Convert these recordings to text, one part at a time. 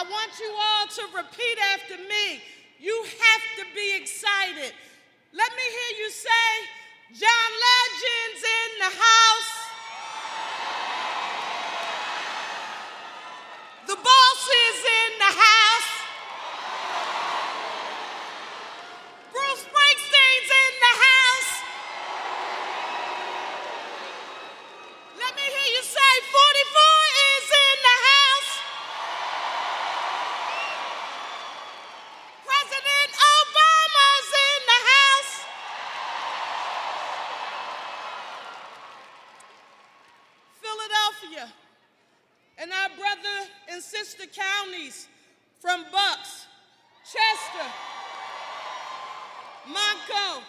I want you all to repeat after me. You have to be excited. Let me hear you say, John Legend's in the house. The boss is in the house. Bruce Springsteen's in the house. Let me hear you say, 44 is in the house. President Obama's in the house. Philadelphia and our brother and sister counties from Bucks, Chester, Montco,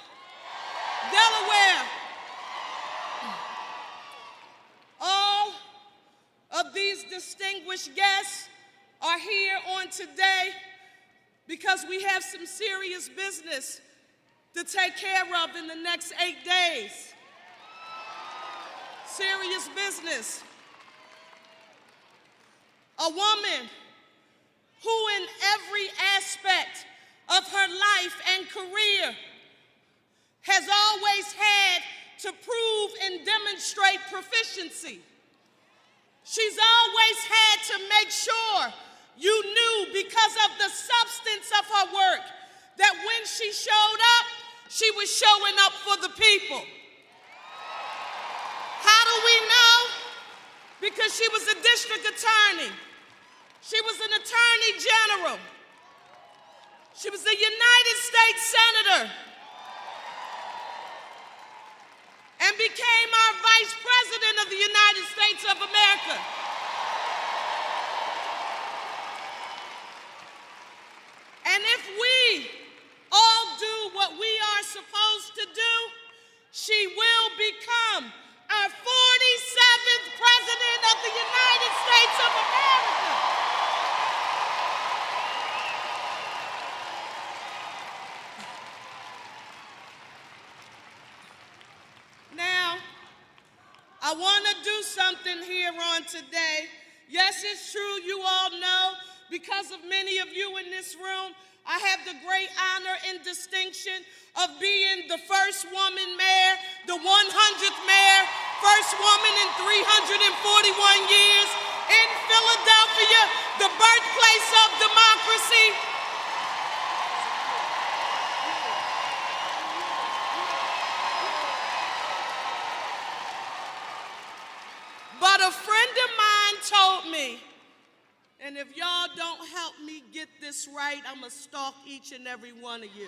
Delaware. All of these distinguished guests are here on today because we have some serious business to take care of in the next 8 days. Serious business. A woman who in every aspect of her life and career has always had to prove and demonstrate proficiency. She's always had to make sure you knew, because of the substance of her work, that when she showed up, she was showing up for the people. How do we know? Because she was a district attorney. She was an attorney general. She was a United States senator and became our vice president of the United States of America. And if we all do what we are supposed to do, she will become our 47th president of the United States of America. Now, I want to do something here on today. Yes, it's true, you all know, because of many of you in this room, I have the great honor and distinction of being the first woman mayor, the 100th mayor, first woman in 341 years in Philadelphia, the birthplace of democracy. But a friend of mine told me, and if y'all don't help me get this right, I'm gonna stalk each and every one of you.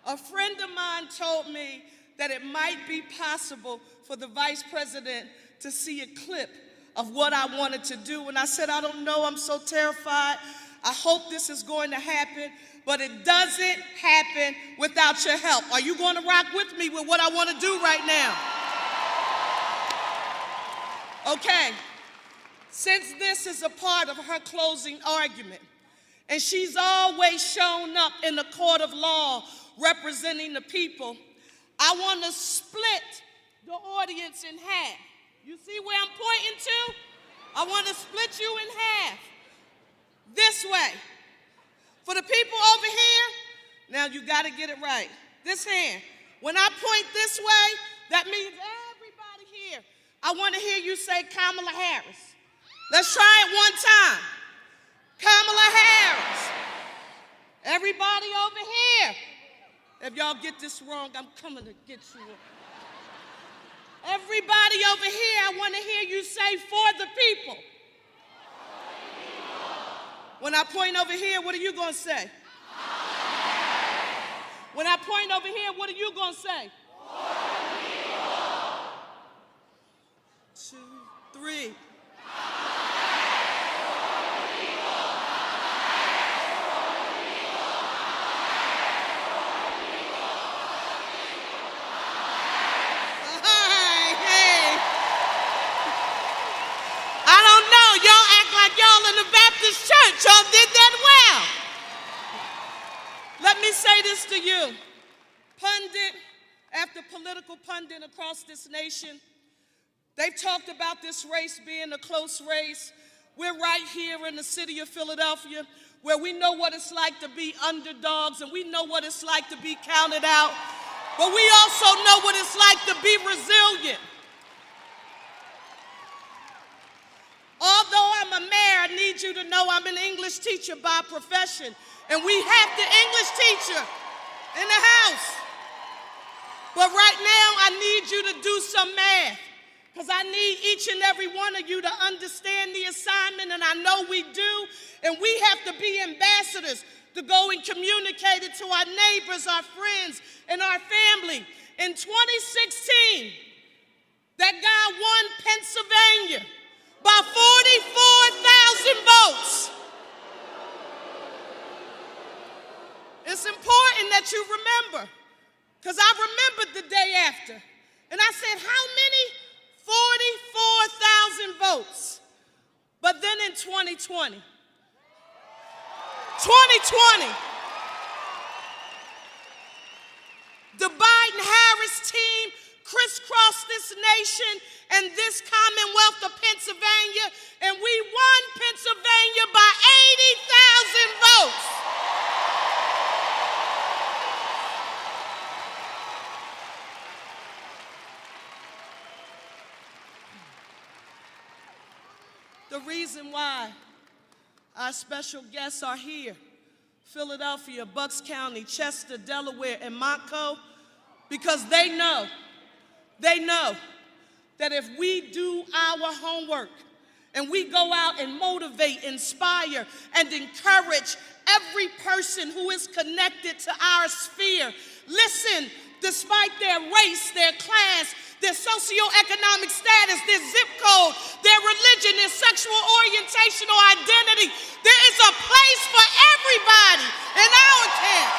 A friend of mine told me that it might be possible for the vice president to see a clip of what I wanted to do. And I said, I don't know, I'm so terrified. I hope this is going to happen, but it doesn't happen without your help. Are you going to rock with me with what I want to do right now? Okay. Since this is a part of her closing argument, and she's always shown up in the court of law representing the people, I want to split the audience in half. You see where I'm pointing to? I want to split you in half. This way. For the people over here, now you got to get it right. This hand. When I point this way, that means everybody here. I want to hear you say Kamala Harris. Let's try it one time. Kamala Harris. Everybody over here. If y'all get this wrong, I'm coming to get you. Everybody over here, I want to hear you say for the people. When I point over here, what are you going to say? When I point over here, what are you going to say? 2, 3. Y'all in the Baptist church, y'all did that well. Let me say this to you. Pundit after political pundit across this nation, they've talked about this race being a close race, We're right here in the city of Philadelphia, where we know what it's like to be underdogs and we know what it's like to be counted out, but we also know what it's like to be resilient. Although I'm a mayor, I need you to know I'm an English teacher by profession, and we have the English teacher in the house. But right now, I need you to do some math, because I need each and every one of you to understand the assignment, and I know we do, and we have to be ambassadors to go and communicate it to our neighbors, our friends, and our family. In 2016, that guy won Pennsylvania by 44,000 votes. It's important that you remember, because I remembered the day after, and I said, how many? 44,000 votes. But then in 2020, the Biden-Harris team crisscrossed this nation and this Commonwealth of Pennsylvania, and we won Pennsylvania by 80,000 votes. The reason why our special guests are here, Philadelphia, Bucks County, Chester, Delaware, and Montco, because they know that if we do our homework and we go out and motivate, inspire, and encourage every person who is connected to our sphere, listen, despite their race, their class, their socioeconomic status, their zip code, their religion, their sexual orientation or identity, there is a place for everybody in our camp.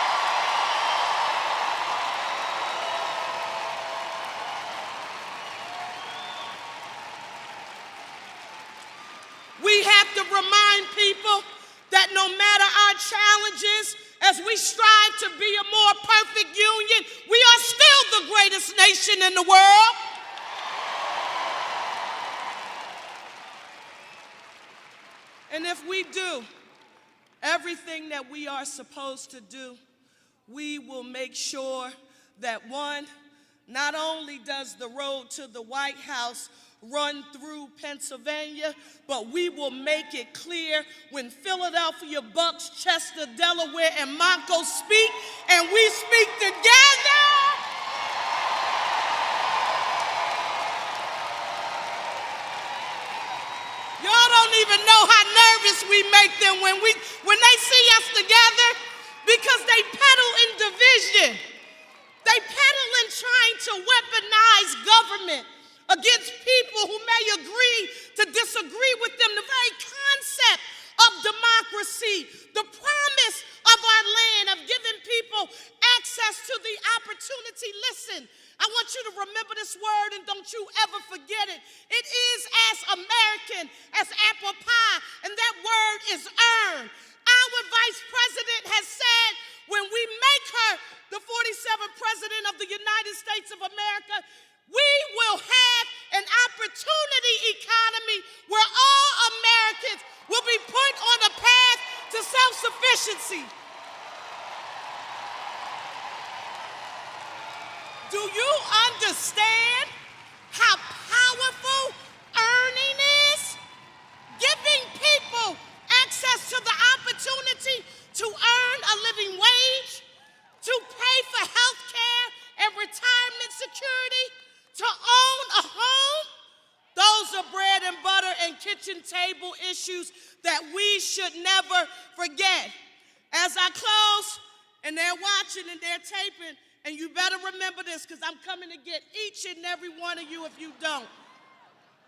We have to remind people that no matter our challenges, as we strive to be a more perfect union, we are still the greatest nation in the world. And if we do everything that we are supposed to do, we will make sure that, one, not only does the road to the White House run through Pennsylvania, but we will make it clear when Philadelphia, Bucks, Chester, Delaware, and Montco speak, and we speak together. Y'all don't even know how nervous we make them when they see us together, because they peddle in division. They peddle in trying to weaponize government against people who may agree to disagree with them. The very concept of democracy, the promise of our land, of giving people access to the opportunity. Listen, I want you to remember this word, and don't you ever forget it. It is as American as apple pie, and that word is earned. Our vice president has said, when we make her the 47th president of the United States of America, we will have an opportunity economy where all Americans will be put on a path to self-sufficiency. Do you understand how powerful earning is? Giving people access to the opportunity to earn a living wage, to pay for health care and retirement security, to own a home. Those are bread and butter and kitchen table issues that we should never forget. As I close, and they're watching and they're taping, and you better remember this, because I'm coming to get each and every one of you if you don't.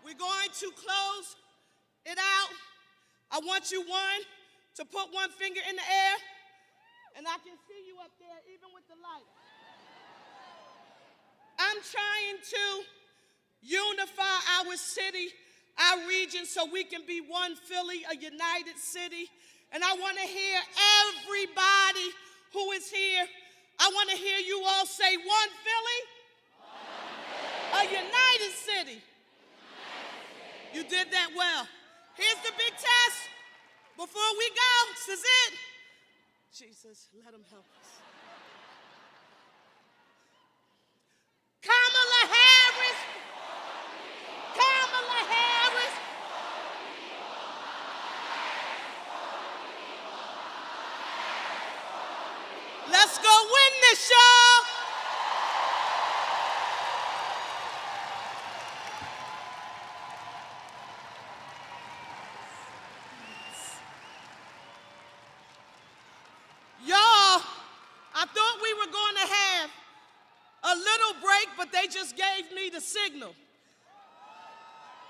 We're going to close it out. I want you, one, to put one finger in the air, and I can see you up there even with the light. I'm trying to unify our city, our region, so we can be one Philly, a united city. And I want to hear everybody who is here. I want to hear you all say, one Philly, a united city. You did that well. Here's the big test. Before we go, this is it. Jesus, let him help us. Kamala Harris. Kamala Harris. Let's go win this, y'all. Y'all, I thought we were going to have a little break, but they just gave me the signal.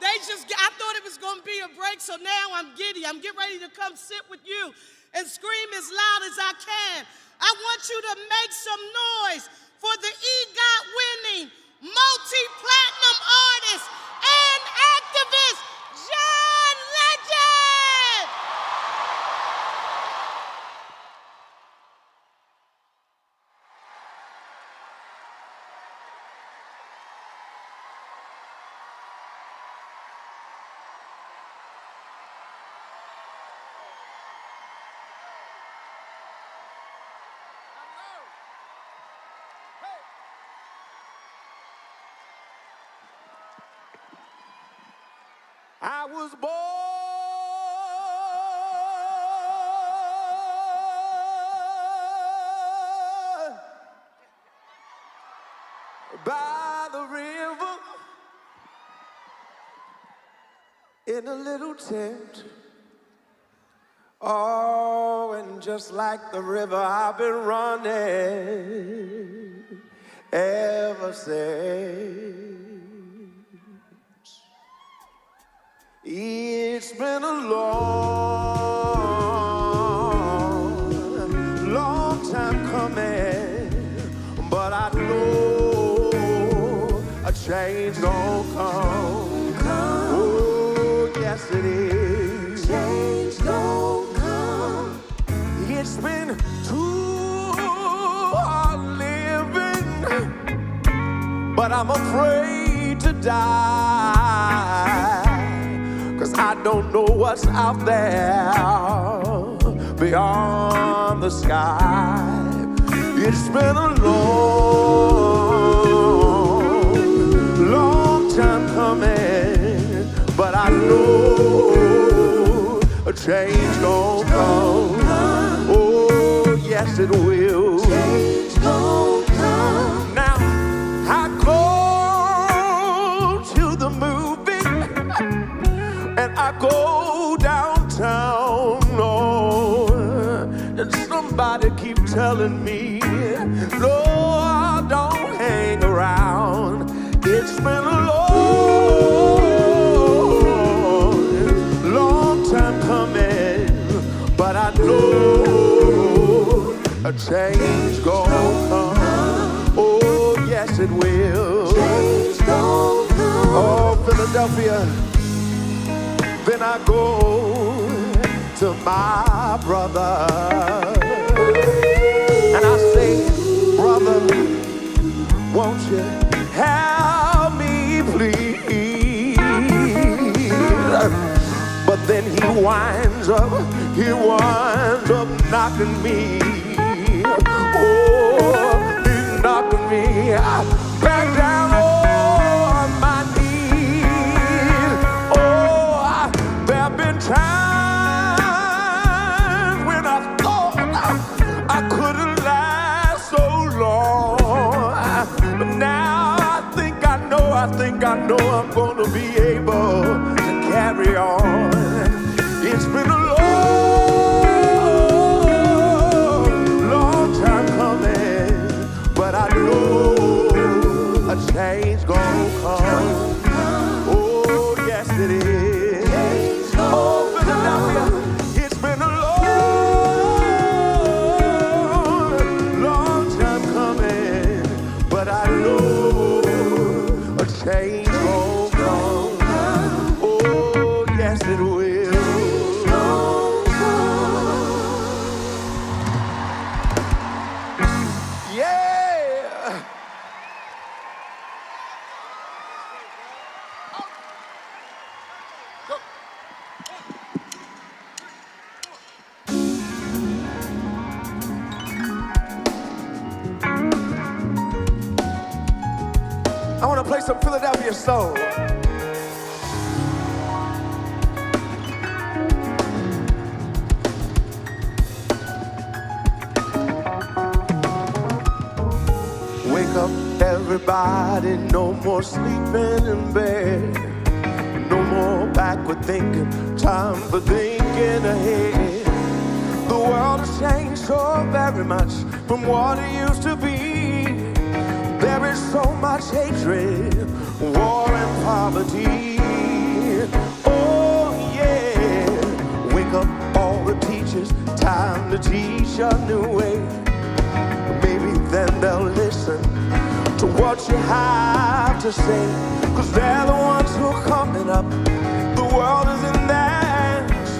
I thought it was going to be a break, so now I'm giddy. I'm getting ready to come sit with you and scream as loud as I can. I want you to make some noise for the EGOT-winning, multi-platinum artist and activist, John Legend! I was born by the river in a little tent. Oh, and just like the river, I've been running ever since. It's been a long, long time coming, but I know a change gon' come. Oh, yes it is. Change gon' come. It's been too hard living, but I'm afraid to die. 'Cause I don't know what's out there beyond the sky. It's been a long, long time coming, but I know a change gon' come. Oh, yes it will. Change gon' come. Now, I go to the movie and I go downtown, oh, and somebody keep telling me, no, don't hang around. It's been a long, long time coming, but I know a change gon' come. Oh, yes it will. Change gon' come. Oh, Philadelphia. Then I go to my brother and I say, brother, won't you help me please? But then he winds up knocking me. Oh, he's knocking me back down on my knees. Oh, there've been times when I thought I couldn't last so long, but now I think I know I'm gonna be able to carry on. It's been a long time coming, but I know a change gon' come. Oh, yes it is. Oh, some Philadelphia soul. Wake up, everybody, no more sleeping in bed. No more backward thinking, time for thinking ahead. The world has changed so very much from what it used to be. There is so much hatred, war and poverty. Oh yeah, wake up all the teachers, time to teach a new way. Maybe then they'll listen to what you have to say, 'cause they're the ones who are coming up. The world is in their hands.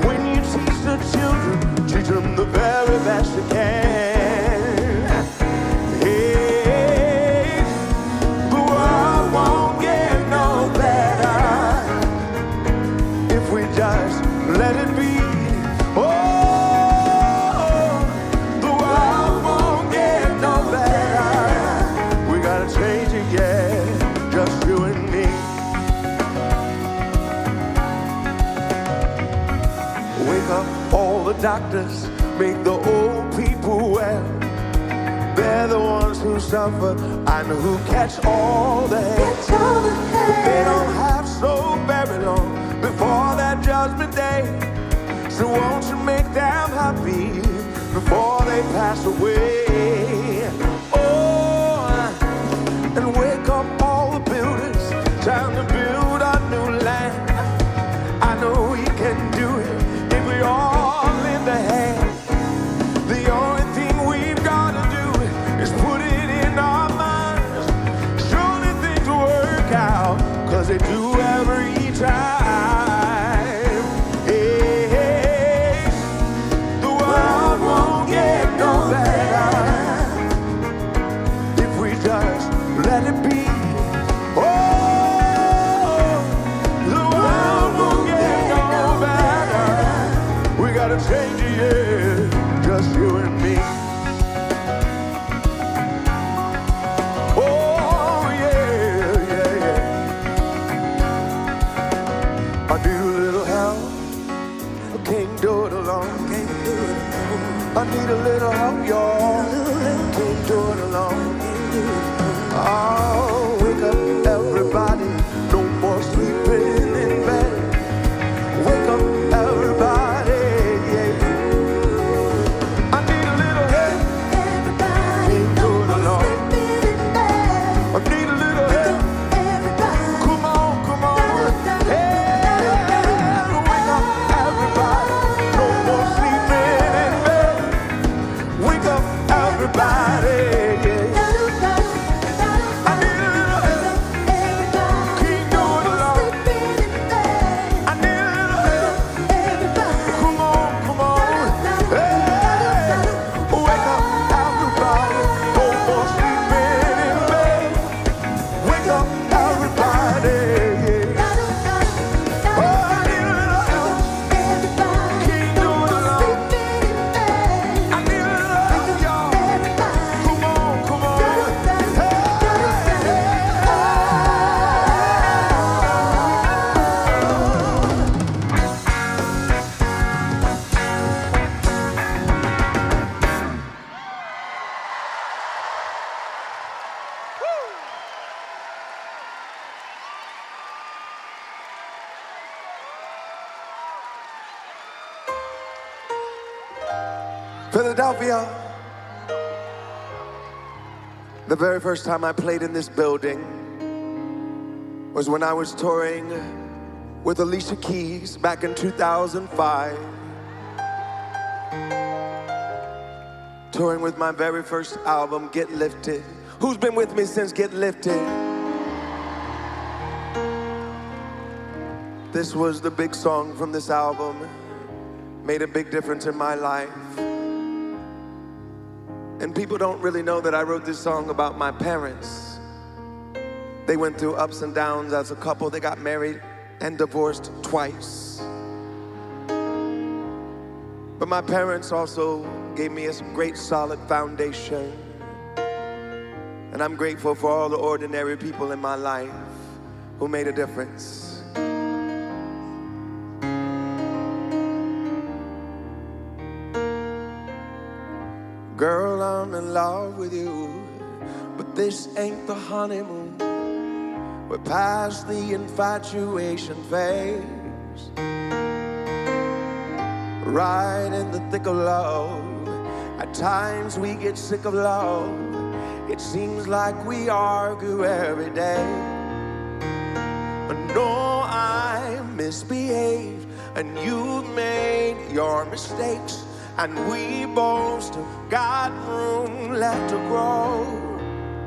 When you teach the children, teach them the very best you can. Hey, the world won't get no better if we just let it be. Oh, the world won't get no better. We gotta change it, yeah, just you and me. Wake up all the doctors, make the old people well. They're the ones who suffer and who catch all the hate. But they don't have so very long before that judgment day. So won't you make them happy before they pass away? Oh, and wake up all the builders, time to build a new land. I know we can do it if we all lend a hand. The only thing we've got to do is put it in our minds. Surely things will work out, 'cause they do every time. Hey, hey, the world won't get no better if we just let it be. Oh, the world won't get no better. We gotta change it, yeah, just you and me. Oh, yeah, yeah, yeah. I need a little help. I can't do it alone. I need a little help, y'all. Can't do it alone. Oh, wake up, everybody. No more sleeping in bed. Wake up, everybody. Yeah. I need a little help. Can't do it alone. I need a little help. Come on, come on. Hey, wake up, everybody. No more sleeping in bed. Wake up, everybody. Yeah. I need a little help. Can't do it alone. I need a little help. Come on, come on. Hey, wake up, everybody. No more sleeping in bed. Wake up, everybody. Yeah. Oh, I need a little help. Can't do it alone. I need a little help, y'all. Come on, come on. Hey. Philadelphia. The very first time I played in this building was when I was touring with Alicia Keys back in 2005. Touring with my very first album, Get Lifted. Who's been with me since Get Lifted? This was the big song from this album. Made a big difference in my life. And people don't really know that I wrote this song about my parents. They went through ups and downs as a couple. They got married and divorced twice. But my parents also gave me a great solid foundation. And I'm grateful for all the ordinary people in my life who made a difference. Girl, I'm in love with you, but this ain't the honeymoon. We're past the infatuation phase. Right in the thick of love. At times we get sick of love. It seems like we argue every day. I know I misbehaved, and you've made your mistakes, and we both still got room left to grow.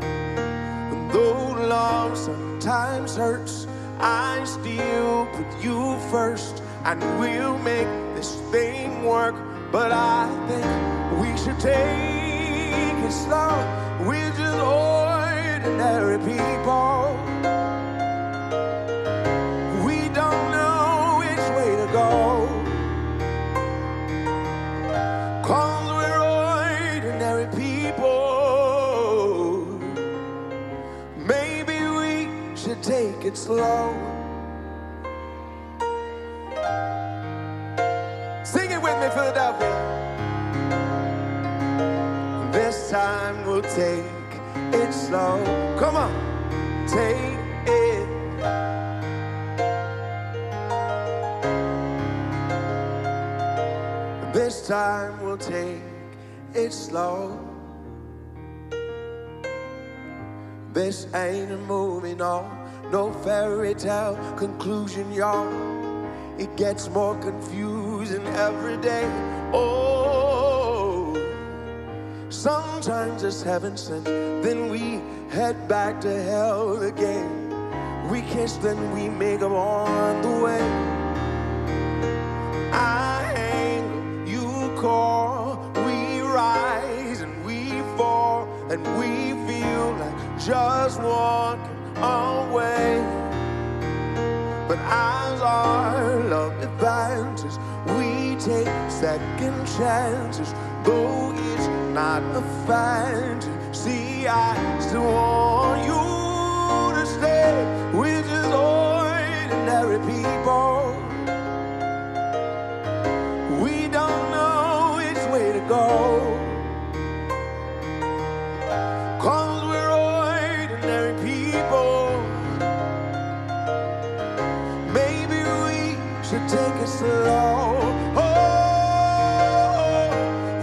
And though love sometimes hurts, I still put you first, and we'll make this thing work. But I think we should take it slow. We're just ordinary people. We don't know which way to go, 'cause we're ordinary people. Maybe we should take it slow. Sing it with me, Philadelphia. This time we'll take it slow. Come on, take it. This time we'll take it slow. This ain't a movie, no fairy tale conclusion, y'all. It gets more confusing every day. Oh, sometimes it's heaven sent, then we head back to hell again. We kiss, then we make up on the way. I hang, you call, we rise and we fall, and we feel like just walking away. But as our love advances, we take second chances. Though it's not a fantasy, I still want you to stay. We're just ordinary people. We don't know which way to go, 'cause we're ordinary people. Take it slow. Oh,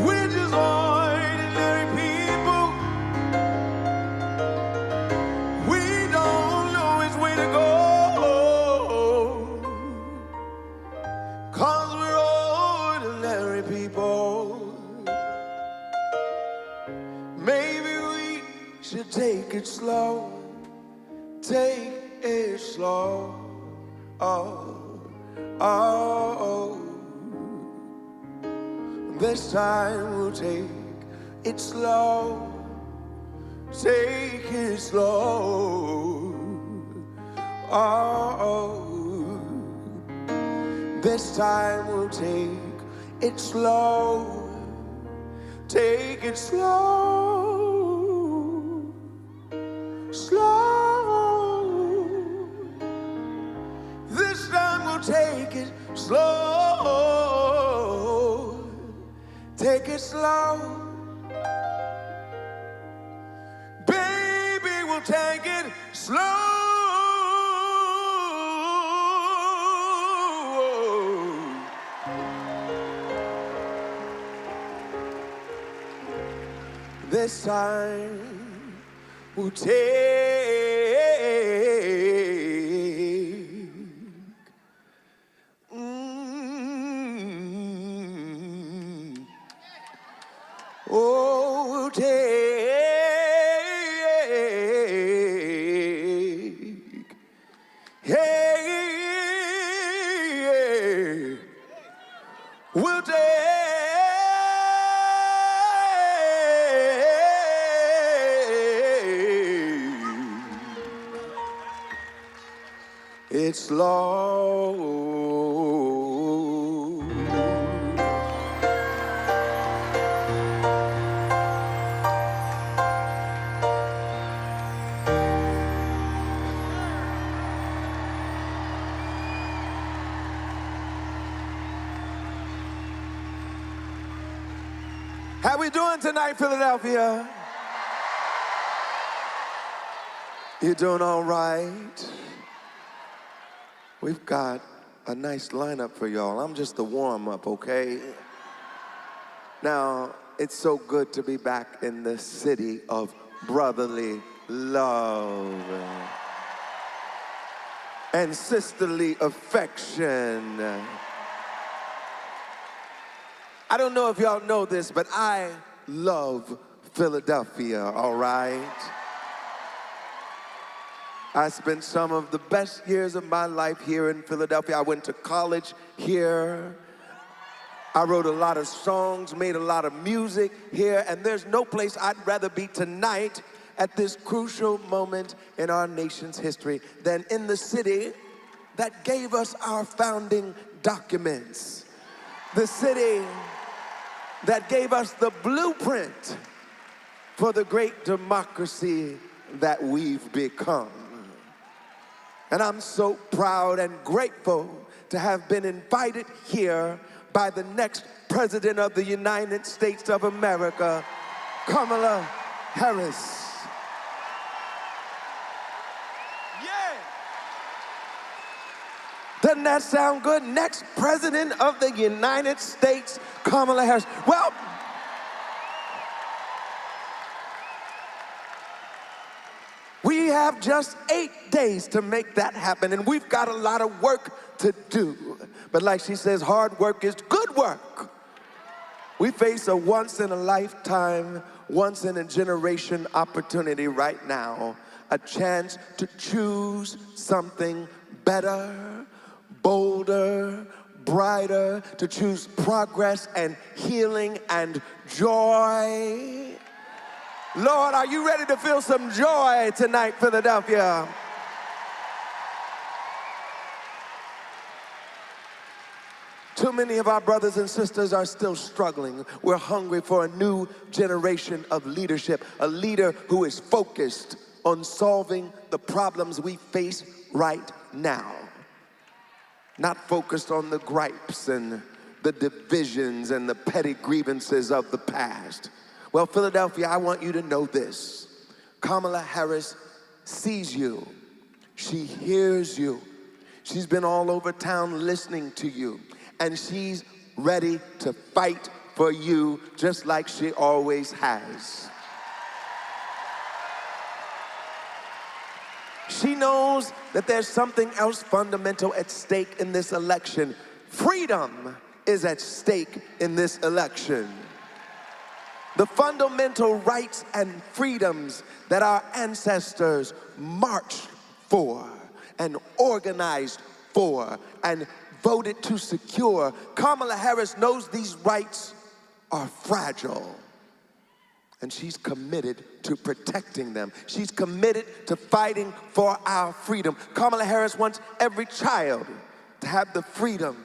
we're just ordinary people. We don't know which way to go, 'cause we're ordinary people. Maybe we should take it slow. Take it slow. Oh. Oh, this time we'll take it slow. Take it slow. Oh, this time we'll take it slow. Take it slow. Slow. This time we'll take it slow. Take it slow. Baby, we'll take it slow. This time we'll take we'll take, hey, we'll take it slow. How we doing tonight, Philadelphia? You doing all right? We've got a nice lineup for y'all. I'm just the warm-up, okay? Now, it's so good to be back in the city of brotherly love and sisterly affection. I don't know if y'all know this, but I love Philadelphia, all right? I spent some of the best years of my life here in Philadelphia. I went to college here. I wrote a lot of songs, made a lot of music here, and there's no place I'd rather be tonight at this crucial moment in our nation's history than in the city that gave us our founding documents. The city that gave us the blueprint for the great democracy that we've become. And I'm so proud and grateful to have been invited here by the next President of the United States of America, Kamala Harris. Yeah! Doesn't that sound good? Next President of the United States, Kamala Harris. Well, we have just 8 days to make that happen, and we've got a lot of work to do. But like she says, hard work is good work. We face a once-in-a-lifetime, once-in-a-generation opportunity right now, a chance to choose something better, bolder, brighter, to choose progress and healing and joy. Lord, are you ready to feel some joy tonight, Philadelphia? Too many of our brothers and sisters are still struggling. We're hungry for a new generation of leadership, a leader who is focused on solving the problems we face right now. Not focused on the gripes and the divisions and the petty grievances of the past. Well, Philadelphia, I want you to know this. Kamala Harris sees you. She hears you. She's been all over town listening to you. And she's ready to fight for you just like she always has. She knows that there's something else fundamental at stake in this election. Freedom is at stake in this election. The fundamental rights and freedoms that our ancestors marched for and organized for and voted to secure. Kamala Harris knows these rights are fragile, and she's committed to protecting them. She's committed to fighting for our freedom. Kamala Harris wants every child to have the freedom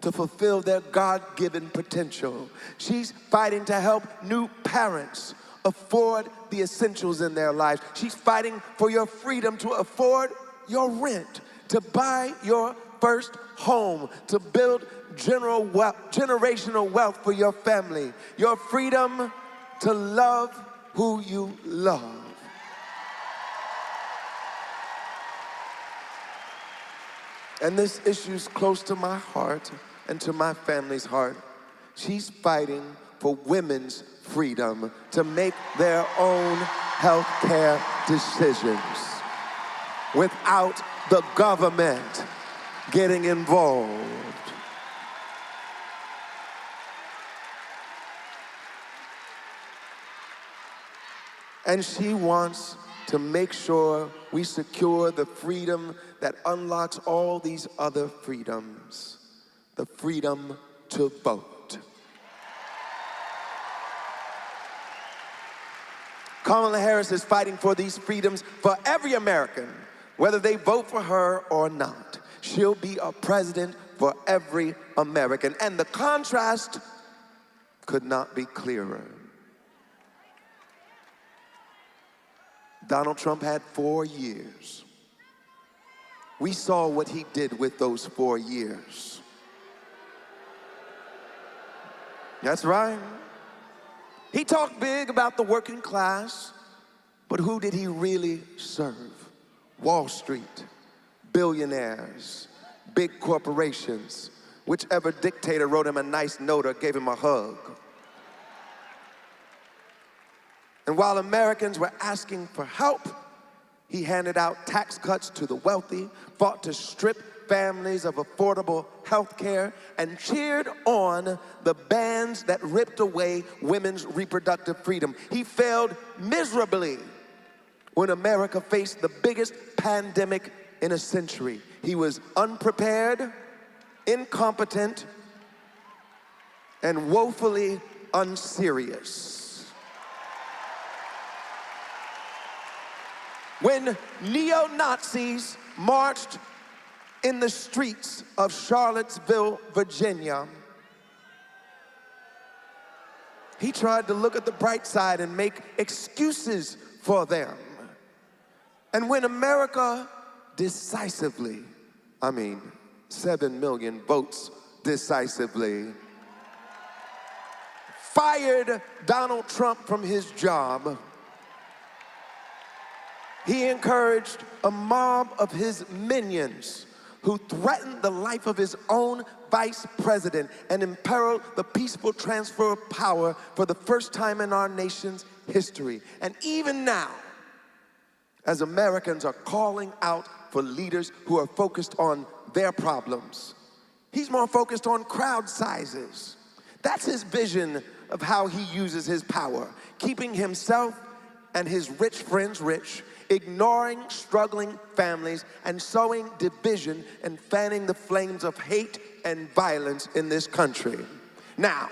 to fulfill their God-given potential. She's fighting to help new parents afford the essentials in their lives. She's fighting for your freedom to afford your rent, to buy your first home, to build generational wealth for your family, your freedom to love who you love. And this issue's close to my heart and to my family's heart. She's fighting for women's freedom to make their own health care decisions without the government getting involved. And she wants to make sure we secure the freedom that unlocks all these other freedoms. The freedom to vote. Kamala Harris is fighting for these freedoms for every American, whether they vote for her or not. She'll be a president for every American. And the contrast could not be clearer. Donald Trump had 4 years. We saw what he did with those 4 years. That's right. He talked big about the working class, but who did he really serve? Wall Street, billionaires, big corporations, whichever dictator wrote him a nice note or gave him a hug. And while Americans were asking for help, he handed out tax cuts to the wealthy, fought to strip families of affordable health care, and cheered on the bans that ripped away women's reproductive freedom. He failed miserably when America faced the biggest pandemic in a century. He was unprepared, incompetent, and woefully unserious. When neo-Nazis marched in the streets of Charlottesville, Virginia, he tried to look at the bright side and make excuses for them. And when America decisively, 7 million votes decisively, fired Donald Trump from his job, he encouraged a mob of his minions who threatened the life of his own vice president and imperiled the peaceful transfer of power for the first time in our nation's history. And even now, as Americans are calling out for leaders who are focused on their problems, he's more focused on crowd sizes. That's his vision of how he uses his power, keeping himself and his rich friends rich, ignoring struggling families, and sowing division and fanning the flames of hate and violence in this country. Now,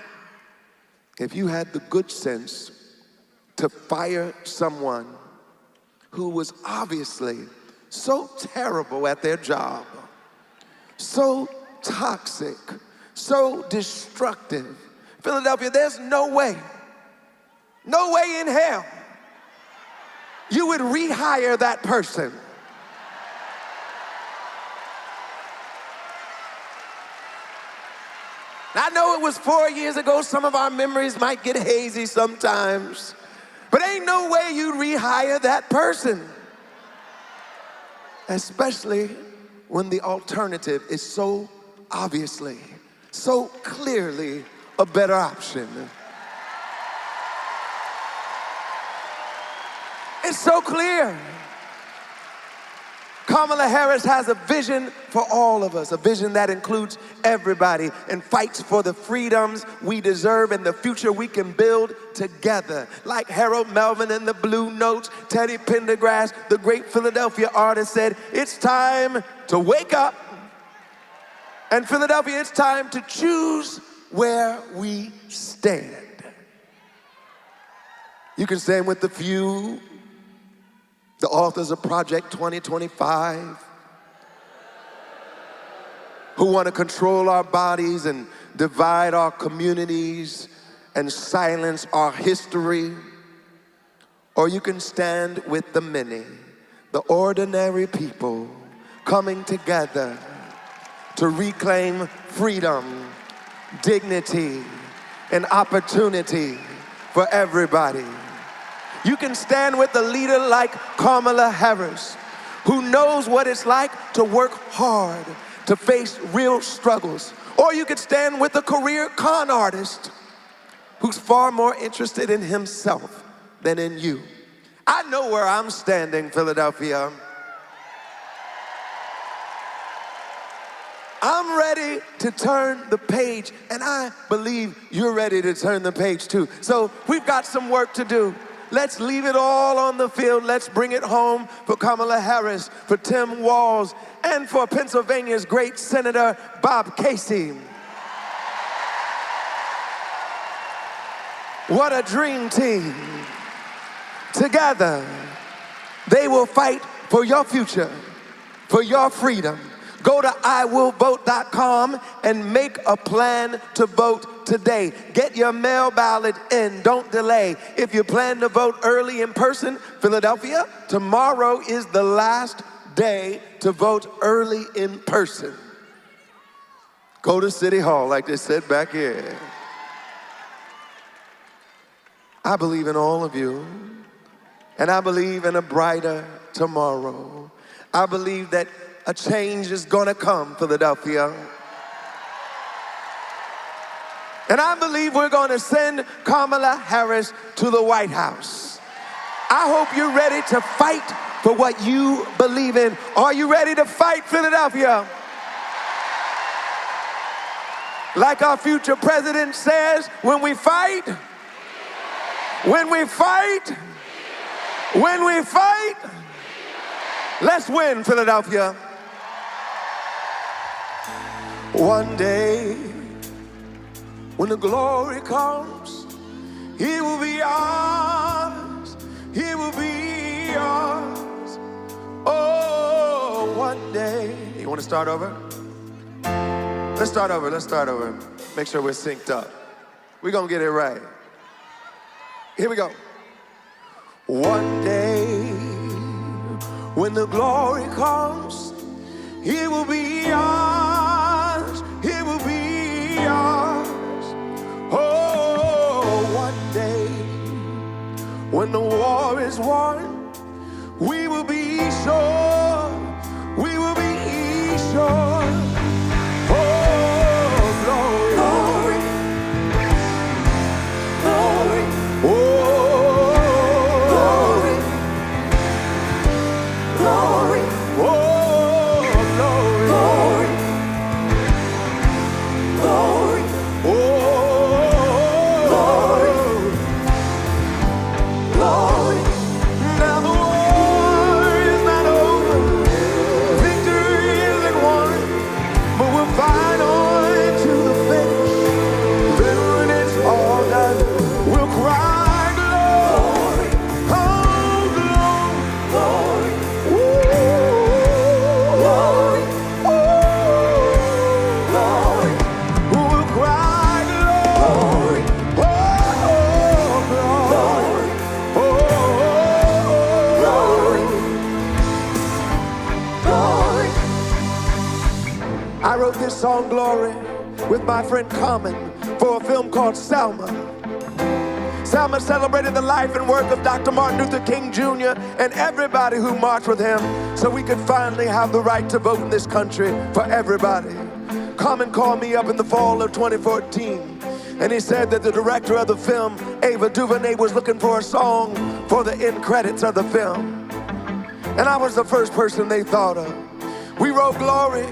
if you had the good sense to fire someone who was obviously so terrible at their job, so toxic, so destructive, Philadelphia, there's no way in hell you would rehire that person. I know it was 4 years ago. Some of our memories might get hazy sometimes, but ain't no way you'd rehire that person, especially when the alternative is so obviously, so clearly a better option. It's so clear. Kamala Harris has a vision for all of us, a vision that includes everybody and fights for the freedoms we deserve and the future we can build together. Like Harold Melvin and the Blue Notes, Teddy Pendergrass, the great Philadelphia artist, said, it's time to wake up. And Philadelphia, it's time to choose where we stand. You can stand with the few, the authors of Project 2025, who want to control our bodies and divide our communities and silence our history. Or you can stand with the many, the ordinary people coming together to reclaim freedom, dignity, and opportunity for everybody. You can stand with a leader like Kamala Harris, who knows what it's like to work hard, to face real struggles. Or you could stand with a career con artist who's far more interested in himself than in you. I know where I'm standing, Philadelphia. I'm ready to turn the page, and I believe you're ready to turn the page too. So we've got some work to do. Let's leave it all on the field. Let's bring it home for Kamala Harris, for Tim Walz, and for Pennsylvania's great Senator Bob Casey. What a dream team. Together, they will fight for your future, for your freedom. Go to iwillvote.com and make a plan to vote today. Get your mail ballot in, don't delay. If you plan to vote early in person, Philadelphia, tomorrow is the last day to vote early in person. Go to City Hall, like they said back here. I believe in all of you. And I believe in a brighter tomorrow. I believe that a change is gonna come, Philadelphia. And I believe we're gonna send Kamala Harris to the White House. I hope you're ready to fight for what you believe in. Are you ready to fight, Philadelphia? Like our future president says, when we fight, let's win, Philadelphia. One day, when the glory comes, He will be ours. He will be ours. Oh, one day. You want to start over? Let's start over. Make sure we're synced up. We're going to get it right. Here we go. One day, when the glory comes, He will be ours. He will be ours. Oh, one day, when the war is won, we will be sure. We will be sure. I wrote this song, Glory, with my friend Common for a film called Selma. Selma celebrated the life and work of Dr. Martin Luther King Jr. and everybody who marched with him so we could finally have the right to vote in this country for everybody. Common called me up in the fall of 2014 and he said that the director of the film, Ava DuVernay, was looking for a song for the end credits of the film. And I was the first person they thought of. We wrote Glory,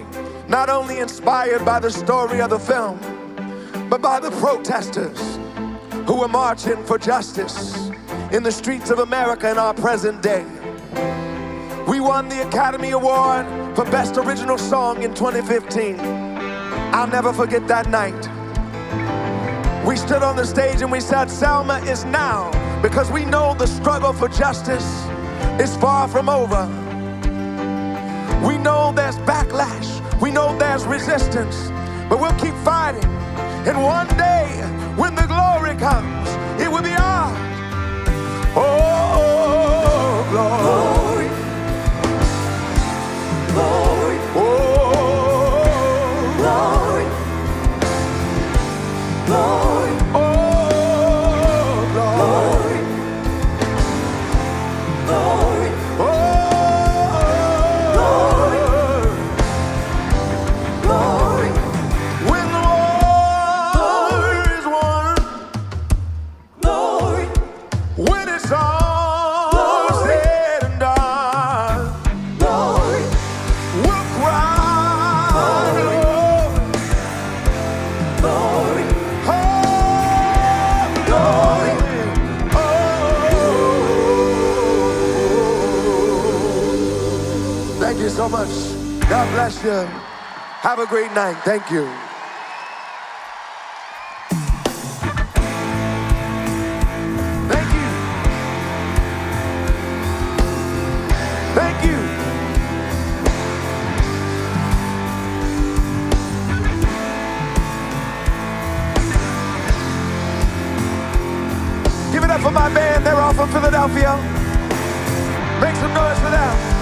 not only inspired by the story of the film, but by the protesters who were marching for justice in the streets of America in our present day. We won the Academy Award for Best Original Song in 2015. I'll never forget that night. We stood on the stage and we said, Selma is now, because we know the struggle for justice is far from over. We know there's backlash. We know there's resistance, but we'll keep fighting. And one day, when the glory comes, it will be ours. Oh, glory. Glory. Oh, glory. Glory. Oh, glory. Glory. Thank you so much. God bless you. Have a great night. Thank you. Thank you. Thank you. Give it up for my band. They're all from Philadelphia. Make some noise for them.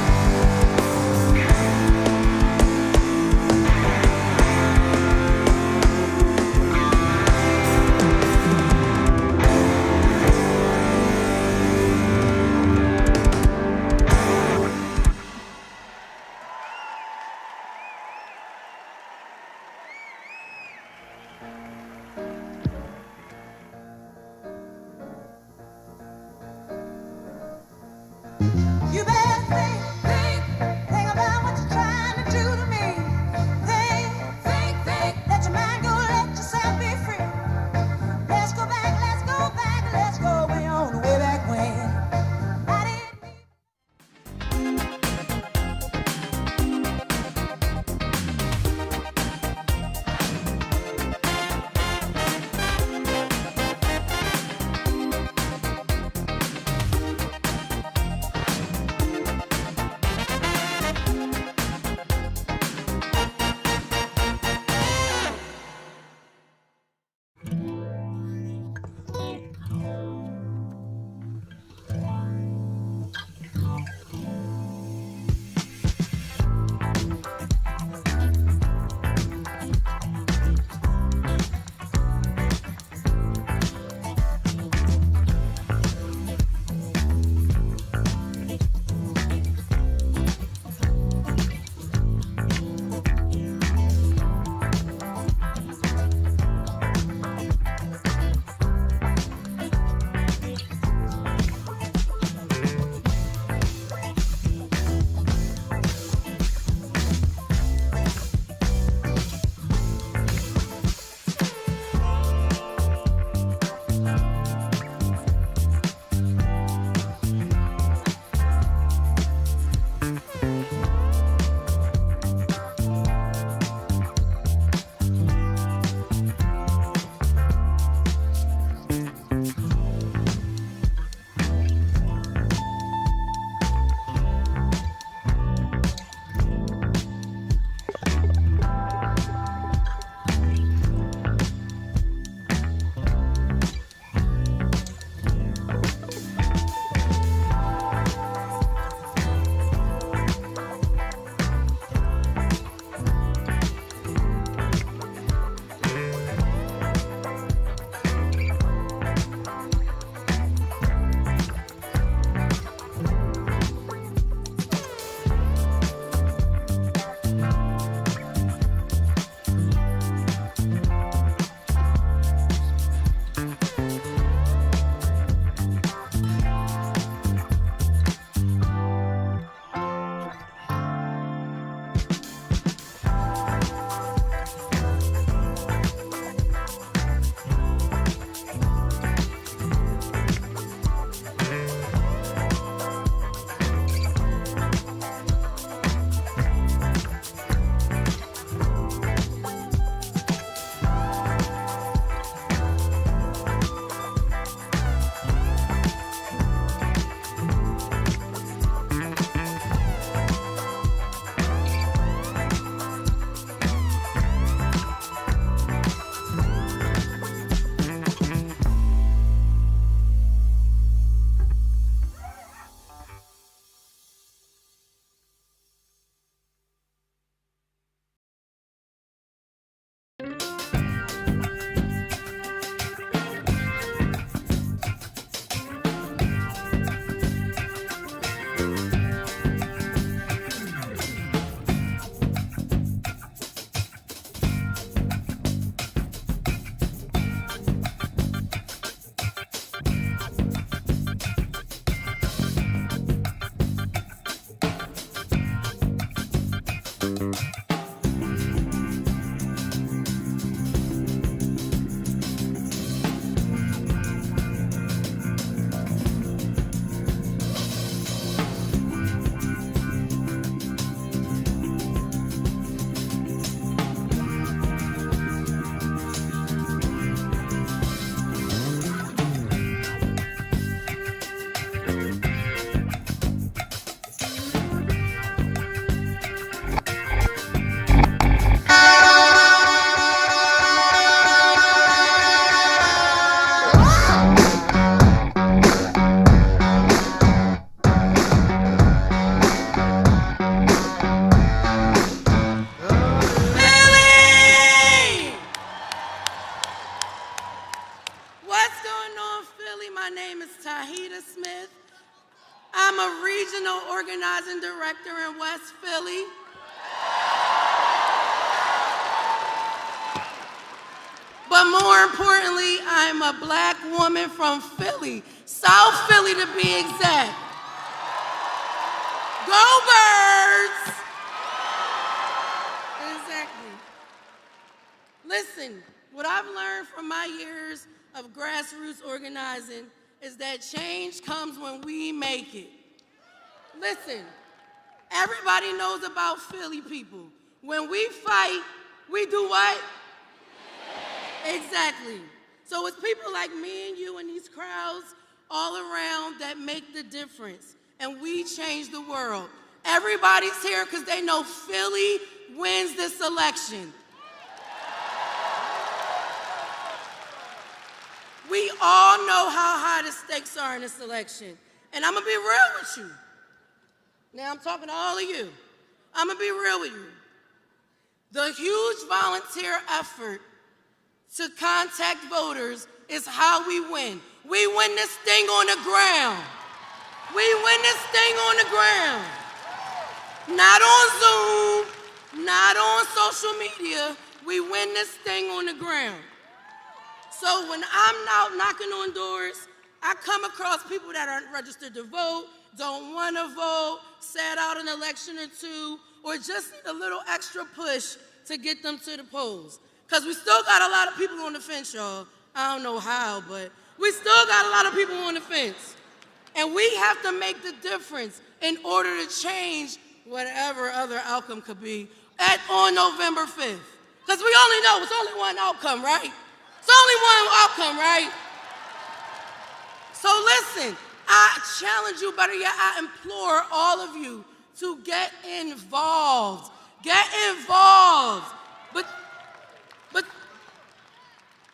my name is Tahita Smith. I'm a regional organizing director in West Philly. But more importantly, I'm a black woman from Philly, South Philly to be exact. Go Birds! Exactly. Listen, what I've learned from my years of grassroots organizing is that change comes when we make it. Listen, everybody knows about Philly people. When we fight, we do what? Exactly. So it's people like me and you and these crowds all around that make the difference, and we change the world. Everybody's here because they know Philly wins this election. We all know how high the stakes are in this election, and I'm gonna be real with you. Now I'm talking to all of you. I'm gonna be real with you. The huge volunteer effort to contact voters is how we win. We win this thing on the ground. We win this thing on the ground. Not on Zoom, not on social media. We win this thing on the ground. So when I'm out knocking on doors, I come across people that aren't registered to vote, don't want to vote, sat out an election or two, or just need a little extra push to get them to the polls. Because we still got a lot of people on the fence, y'all. I don't know how, but we still got a lot of people on the fence. And we have to make the difference in order to change whatever other outcome could be on November 5th. Because we only know it's only one outcome, right? It's only one outcome, right? So listen, I challenge you, better yet, I implore all of you to get involved. Get involved. But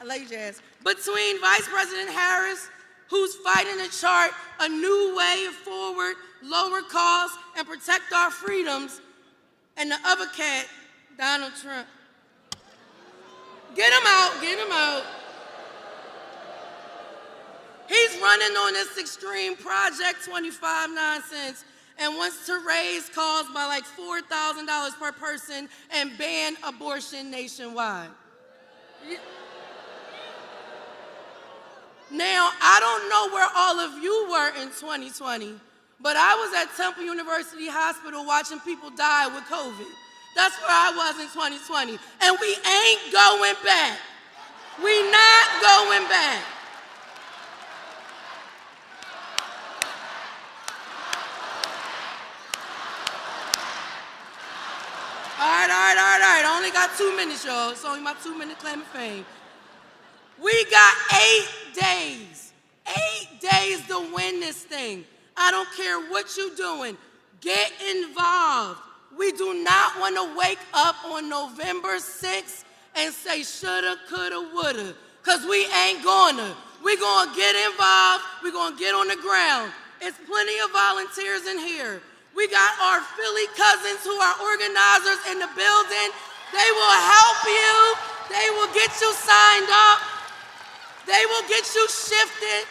I love you, Jazz. Between Vice President Harris, who's fighting to chart a new way forward, lower costs, and protect our freedoms, and the other cat, Donald Trump. Get him out, get him out. He's running on this extreme Project 25 nonsense and wants to raise costs by like $4,000 per person and ban abortion nationwide. Now, I don't know where all of you were in 2020, but I was at Temple University Hospital watching people die with COVID. That's where I was in 2020. And we ain't going back. We not going back. All right. I only got 2 minutes, y'all. It's only my 2-minute claim of fame. We got 8 days. 8 days to win this thing. I don't care what you're doing. Get involved. We do not want to wake up on November 6th and say shoulda, coulda, woulda, because we ain't gonna. We're going to get involved. We're going to get on the ground. It's plenty of volunteers in here. We got our Philly cousins who are organizers in the building. They will help you. They will get you signed up. They will get you shifted.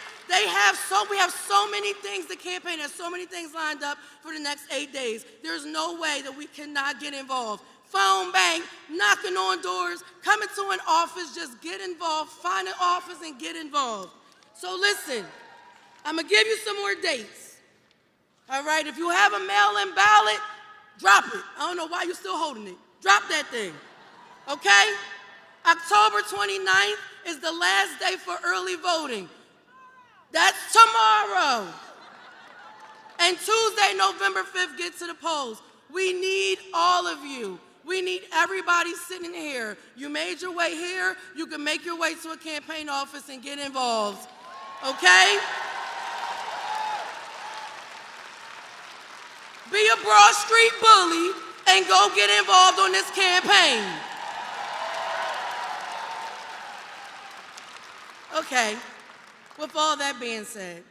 We have so many things, the campaign has so many things lined up for the next 8 days. There's no way that we cannot get involved. Phone bank, knocking on doors, coming to an office, just get involved, find an office and get involved. So listen, I'm gonna give you some more dates. All right, if you have a mail-in ballot, drop it. I don't know why you're still holding it. Drop that thing, okay? October 29th is the last day for early voting. That's tomorrow. And Tuesday, November 5th, get to the polls. We need all of you. We need everybody sitting here. You made your way here. You can make your way to a campaign office and get involved, okay? Be a Broad Street bully and go get involved on this campaign. Okay. With all that being said,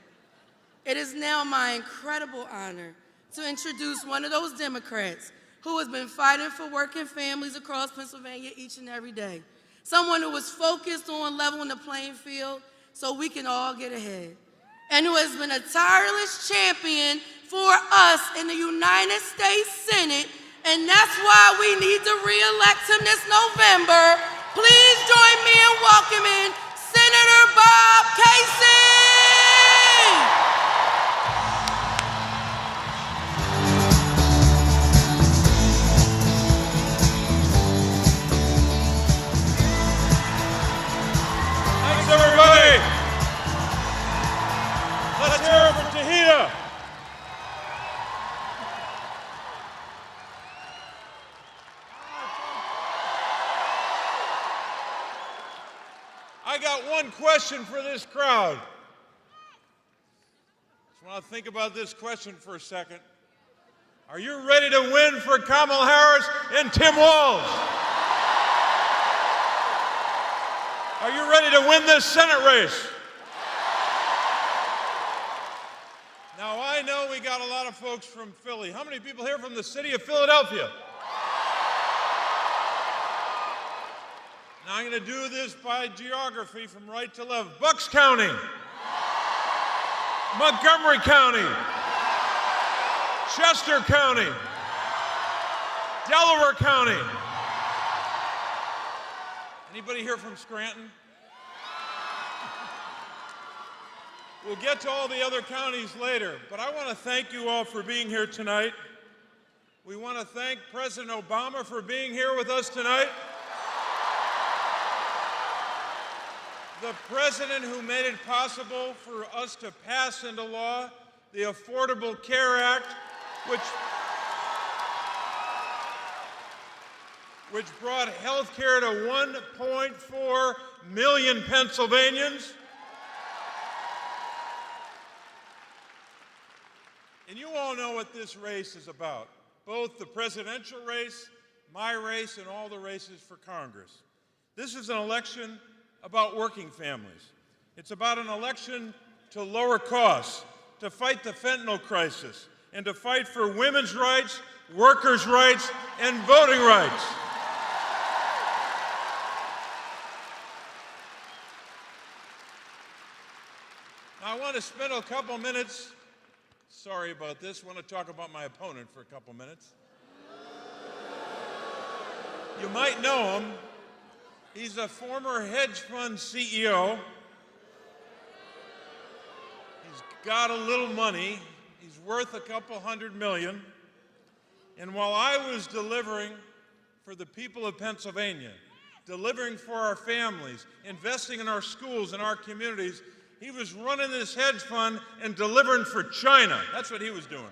it is now my incredible honor to introduce one of those Democrats who has been fighting for working families across Pennsylvania each and every day. Someone who was focused on leveling the playing field so we can all get ahead. and who has been a tireless champion for us in the United States Senate, and that's why we need to re-elect him this November. Please join me in welcoming Senator Bob Casey. Thanks, everybody. Let's hear it for Tahita. I got one question for this crowd. Just want to think about this question for a second. Are you ready to win for Kamala Harris and Tim Walz? Are you ready to win this Senate race? Now, I know we got a lot of folks from Philly. How many people here from the city of Philadelphia? Now, I'm going to do this by geography from right to left. Bucks County, Montgomery County, Chester County, Delaware County. Anybody here from Scranton? We'll get to all the other counties later, but I want to thank you all for being here tonight. We want to thank President Obama for being here with us tonight. The president who made it possible for us to pass into law the Affordable Care Act, which brought health care to 1.4 million Pennsylvanians. And you all know what this race is about, both the presidential race, my race, and all the races for Congress. This is an election about working families. It's about an election to lower costs, to fight the fentanyl crisis, and to fight for women's rights, workers' rights, and voting rights. Now, I want to spend a couple minutes, sorry about this, I want to talk about my opponent for a couple minutes. You might know him. He's a former hedge fund CEO. He's got a little money. He's worth a couple $100 million. And while I was delivering for the people of Pennsylvania, delivering for our families, investing in our schools and our communities, he was running this hedge fund and delivering for China. That's what he was doing.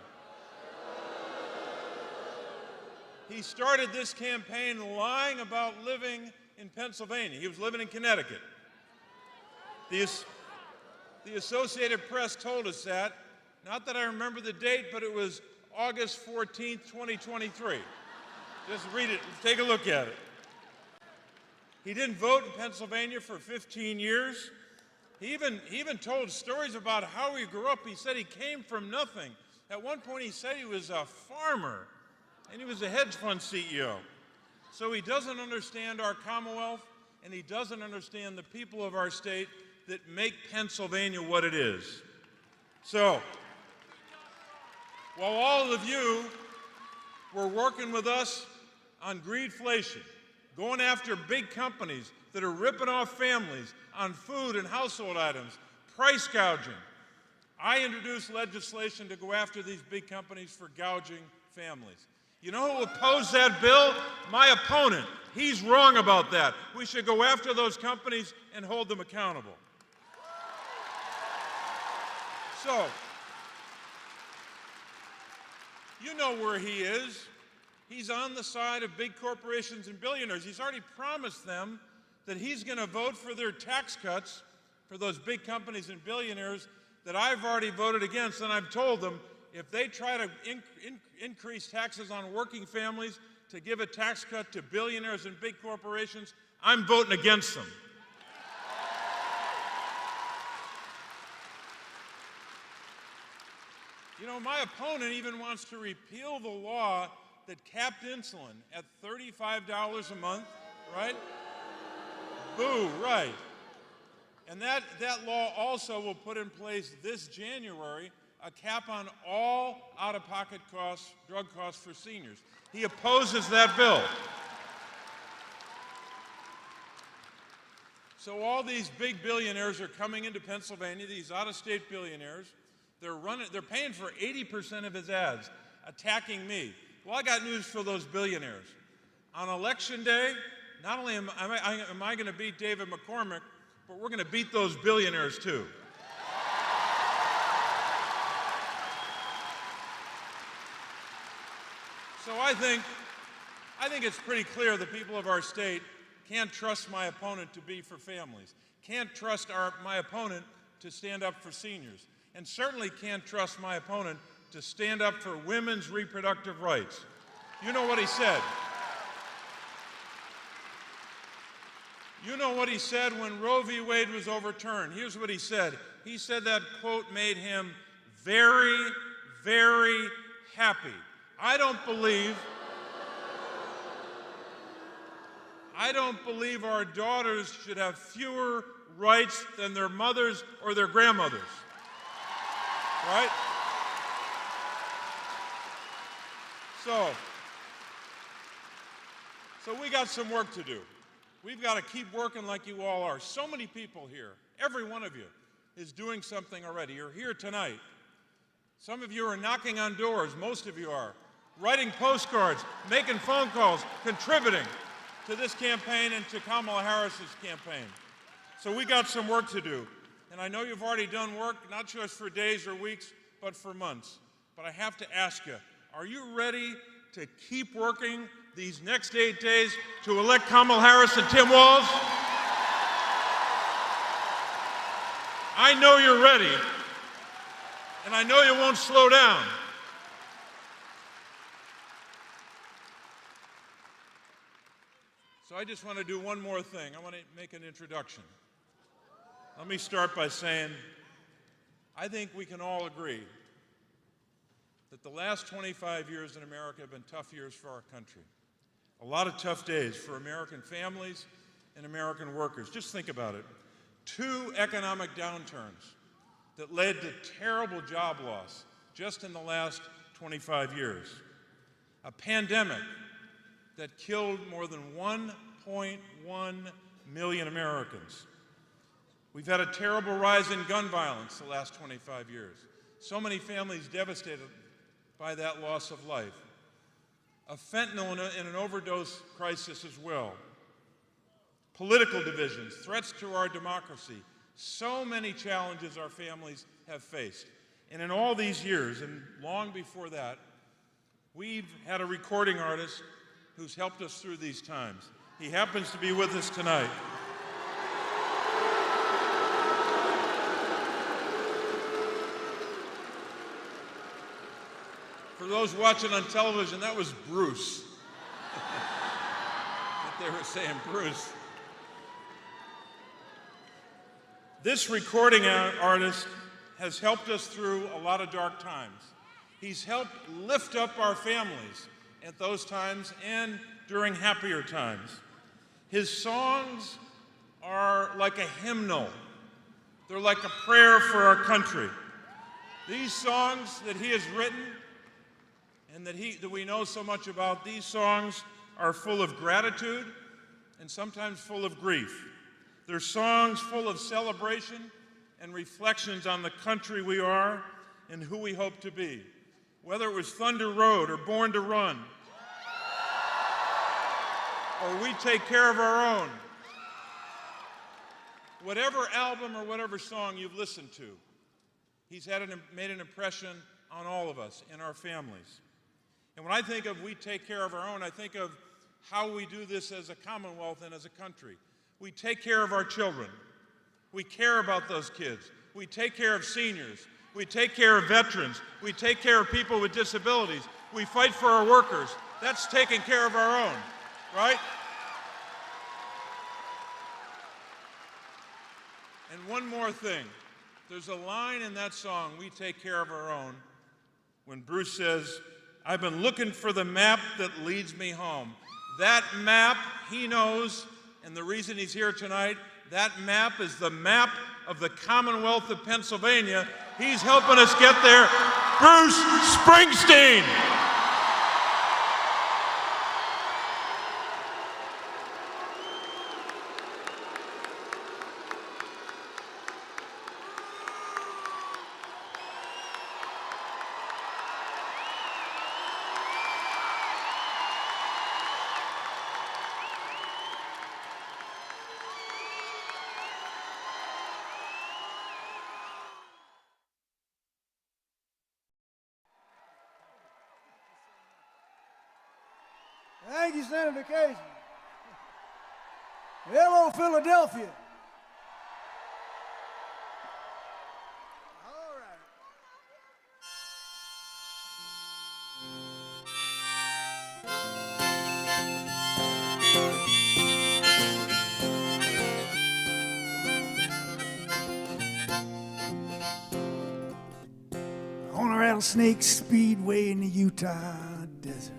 He started this campaign lying about living in Pennsylvania. He was living in Connecticut. The Associated Press told us that. Not that I remember the date, but it was August 14th, 2023. Just read it, take a look at it. He didn't vote in Pennsylvania for 15 years. He even told stories about how he grew up. He said he came from nothing. At one point, he said he was a farmer, and he was a hedge fund CEO. So he doesn't understand our Commonwealth, and he doesn't understand the people of our state that make Pennsylvania what it is. So, while all of you were working with us on greedflation, going after big companies that are ripping off families on food and household items, price gouging, I introduced legislation to go after these big companies for gouging families. You know who opposed that bill? My opponent. He's wrong about that. We should go after those companies and hold them accountable. So, you know where he is. He's on the side of big corporations and billionaires. He's already promised them that he's going to vote for their tax cuts for those big companies and billionaires that I've already voted against, and I've told them if they try to increase taxes on working families to give a tax cut to billionaires and big corporations, I'm voting against them. You know, my opponent even wants to repeal the law that capped insulin at $35 a month, right? Boo, right. And that law also will put in place this January a cap on all out-of-pocket costs, drug costs for seniors. He opposes that bill. So all these big billionaires are coming into Pennsylvania, these out-of-state billionaires. They're paying for 80% of his ads, attacking me. Well, I got news for those billionaires. On Election Day, not only am I going to beat David McCormick, but we're going to beat those billionaires too. So I think it's pretty clear the people of our state can't trust my opponent to be for families, can't trust my opponent to stand up for seniors, and certainly can't trust my opponent to stand up for women's reproductive rights. You know what he said. You know what he said when Roe v. Wade was overturned. Here's what he said. He said that quote made him very, very happy. I don't believe our daughters should have fewer rights than their mothers or their grandmothers. Right? So we got some work to do. We've got to keep working like you all are. So many people here, every one of you, is doing something already. You're here tonight. Some of you are knocking on doors, most of you are, writing postcards, making phone calls, contributing to this campaign and to Kamala Harris's campaign. So we got some work to do. And I know you've already done work, not just for days or weeks, but for months. But I have to ask you, are you ready to keep working these next 8 days to elect Kamala Harris and Tim Walz? I know you're ready, and I know you won't slow down. So I just want to do one more thing. I want to make an introduction. Let me start by saying, I think we can all agree that the last 25 years in America have been tough years for our country. A lot of tough days for American families and American workers. Just think about it. 2 economic downturns that led to terrible job loss just in the last 25 years. A pandemic that killed more than 1.1 million Americans. We've had a terrible rise in gun violence the last 25 years. So many families devastated by that loss of life. A fentanyl and an overdose crisis as well. Political divisions, threats to our democracy. So many challenges our families have faced. And in all these years, and long before that, we've had a recording artist who's helped us through these times. He happens to be with us tonight. For those watching on television, that was Bruce. They were saying Bruce. This recording artist has helped us through a lot of dark times. He's helped lift up our families at those times and during happier times. His songs are like a hymnal. They're like a prayer for our country. These songs that he has written and that we know so much about, these songs are full of gratitude and sometimes full of grief. They're songs full of celebration and reflections on the country we are and who we hope to be. Whether it was Thunder Road or Born to Run, or We Take Care of Our Own. Whatever album or whatever song you've listened to, he's made an impression on all of us and our families. And when I think of We Take Care of Our Own, I think of how we do this as a Commonwealth and as a country. We take care of our children. We care about those kids. We take care of seniors. We take care of veterans. We take care of people with disabilities. We fight for our workers. That's taking care of our own, right? And one more thing. There's a line in that song, We Take Care of Our Own, when Bruce says, I've been looking for the map that leads me home. That map, he knows, and the reason he's here tonight, That map is the map of the Commonwealth of Pennsylvania. He's helping us get there. Bruce Springsteen. Thank you, Senator Casey. Hello, Philadelphia. All right. On a rattlesnake speedway in the Utah desert,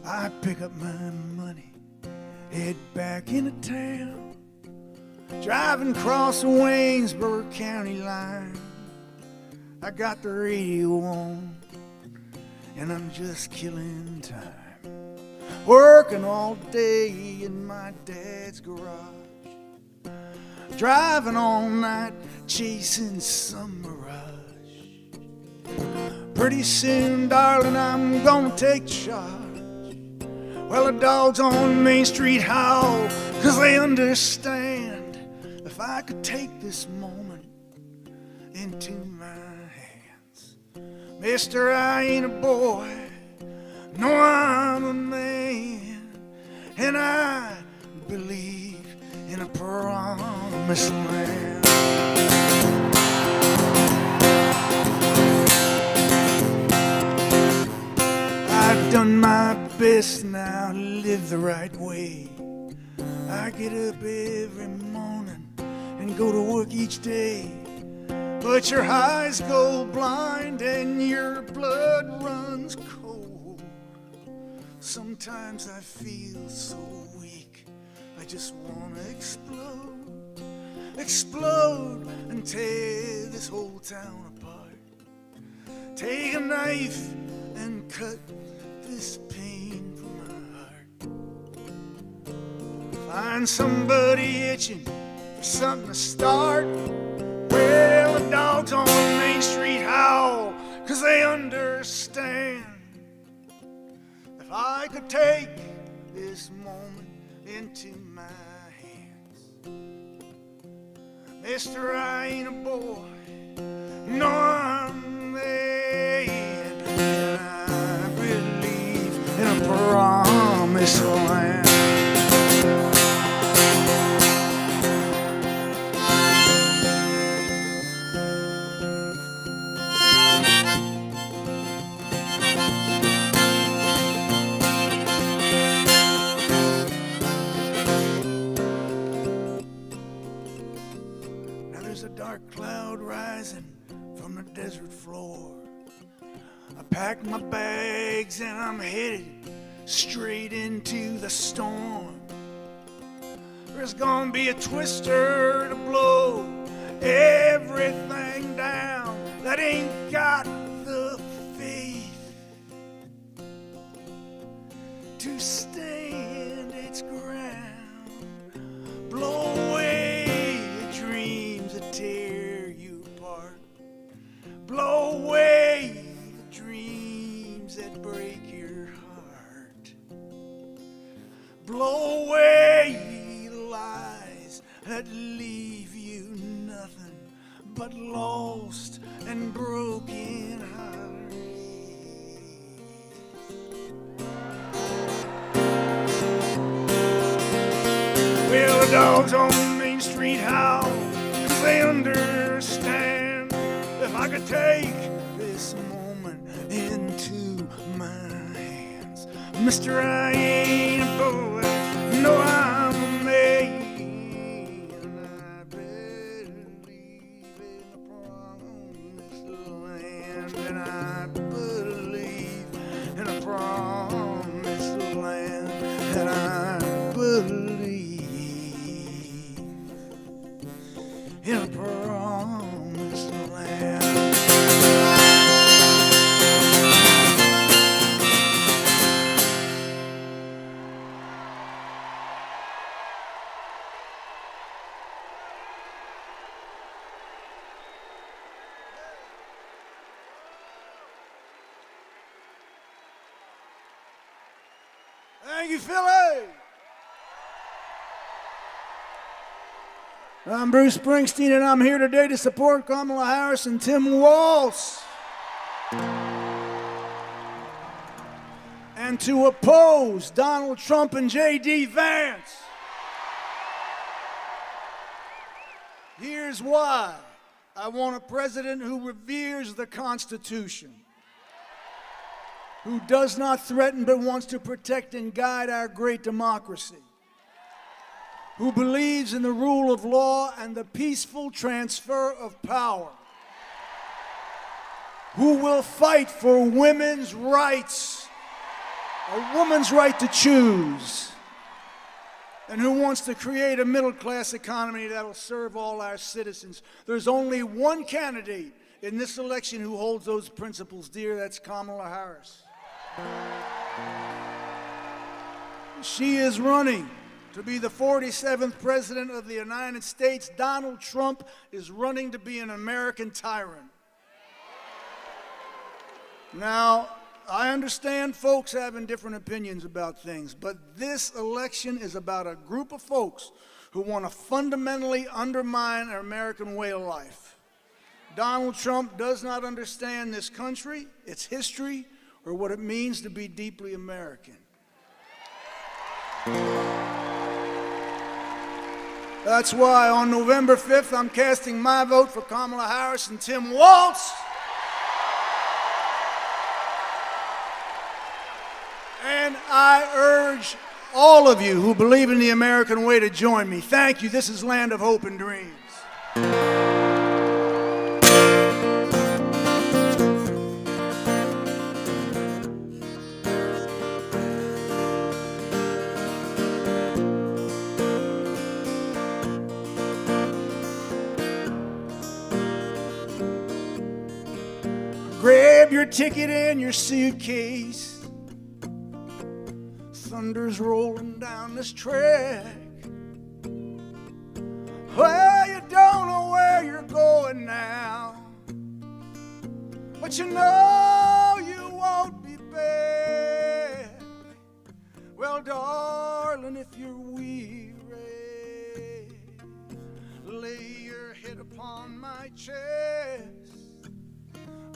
I pick up my money, head back into town, driving across the Waynesburg County line. I got the radio on, and I'm just killing time, working all day in my dad's garage, driving all night, chasing some mirage. Pretty soon, darling, I'm gonna take charge. Well, the dogs on Main Street howl, 'cause they understand. If I could take this moment into my hands, mister, I ain't a boy, no, I'm a man, and I believe in a promised land. I've done my best now to live the right way. I get up every morning and go to work each day, but your eyes go blind and your blood runs cold. Sometimes I feel so weak, I just want to explode and tear this whole town apart. Take a knife and cut this pain from my heart. Find somebody itching for something to start. Well, the dogs on Main Street howl, 'cause they understand. If I could take this moment into my hands, mister, I ain't a boy, no, I'm a man, and I believe in a promised land. Now there's a dark cloud rising from the desert floor. I packed my bags and I'm headed straight into the storm. There's gonna be a twister to blow everything down that ain't got the faith to stand its ground. Blow away the dreams that tear you apart. Blow away the dreams that break your heart. Blow away the lies that leave you nothing but lost and broken hearts. Well, the dogs on Main Street howl, 'cause they understand. If I could take this moment into my hands, mister, I ain't a boy, no, I'm a man, and I believe in a promised land, and I believe in a promised land, and I believe in a promised land. Thank you, Philly. I'm Bruce Springsteen, and I'm here today to support Kamala Harris and Tim Walz, and to oppose Donald Trump and J.D. Vance. Here's why. I want a president who reveres the Constitution, who does not threaten but wants to protect and guide our great democracy, who believes in the rule of law and the peaceful transfer of power, who will fight for women's rights, a woman's right to choose, and who wants to create a middle-class economy that will serve all our citizens. There's only one candidate in this election who holds those principles dear. That's Kamala Harris. She is running to be the 47th President of the United States. Donald Trump is running to be an American tyrant. Now, I understand folks having different opinions about things, but this election is about a group of folks who want to fundamentally undermine our American way of life. Donald Trump does not understand this country, its history, or what it means to be deeply American. That's why on November 5th, I'm casting my vote for Kamala Harris and Tim Walz. And I urge all of you who believe in the American way to join me. Thank you. This is Land of Hope and Dreams. Grab your ticket and your suitcase. Thunder's rolling down this track. Well, you don't know where you're going now, but you know you won't be back. Well, darling, if you're weary, lay your head upon my chest.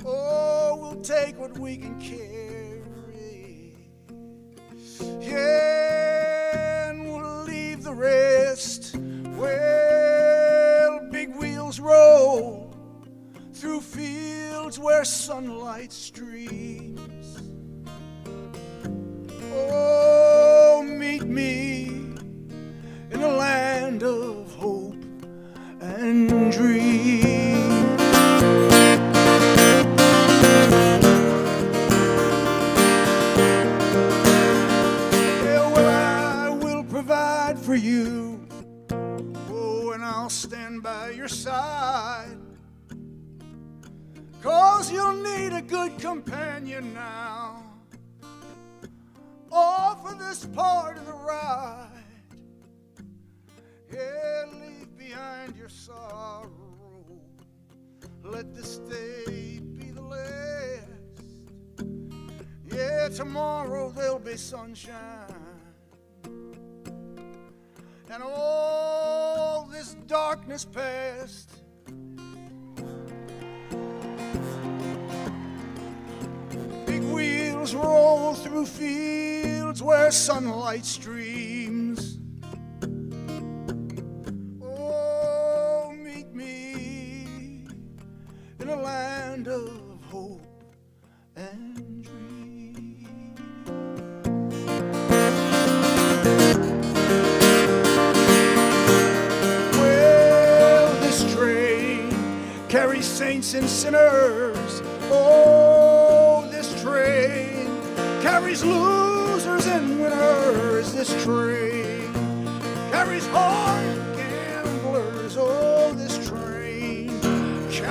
Oh, we'll take what we can carry, yeah, and we'll leave the rest. Well, big wheels roll through fields where sunlight streams. Oh, meet me in a land of hope and dreams. For you, oh, and I'll stand by your side, 'cause you'll need a good companion now, all for this part of the ride. Yeah, leave behind your sorrow, let this day be the last. Yeah, tomorrow there'll be sunshine, and all this darkness past. Big wheels roll through fields where sunlight streams. Oh, meet me in a land of hope and dreams. Carries saints and sinners. Oh, this train carries losers and winners. This train carries hard gamblers. Oh, this train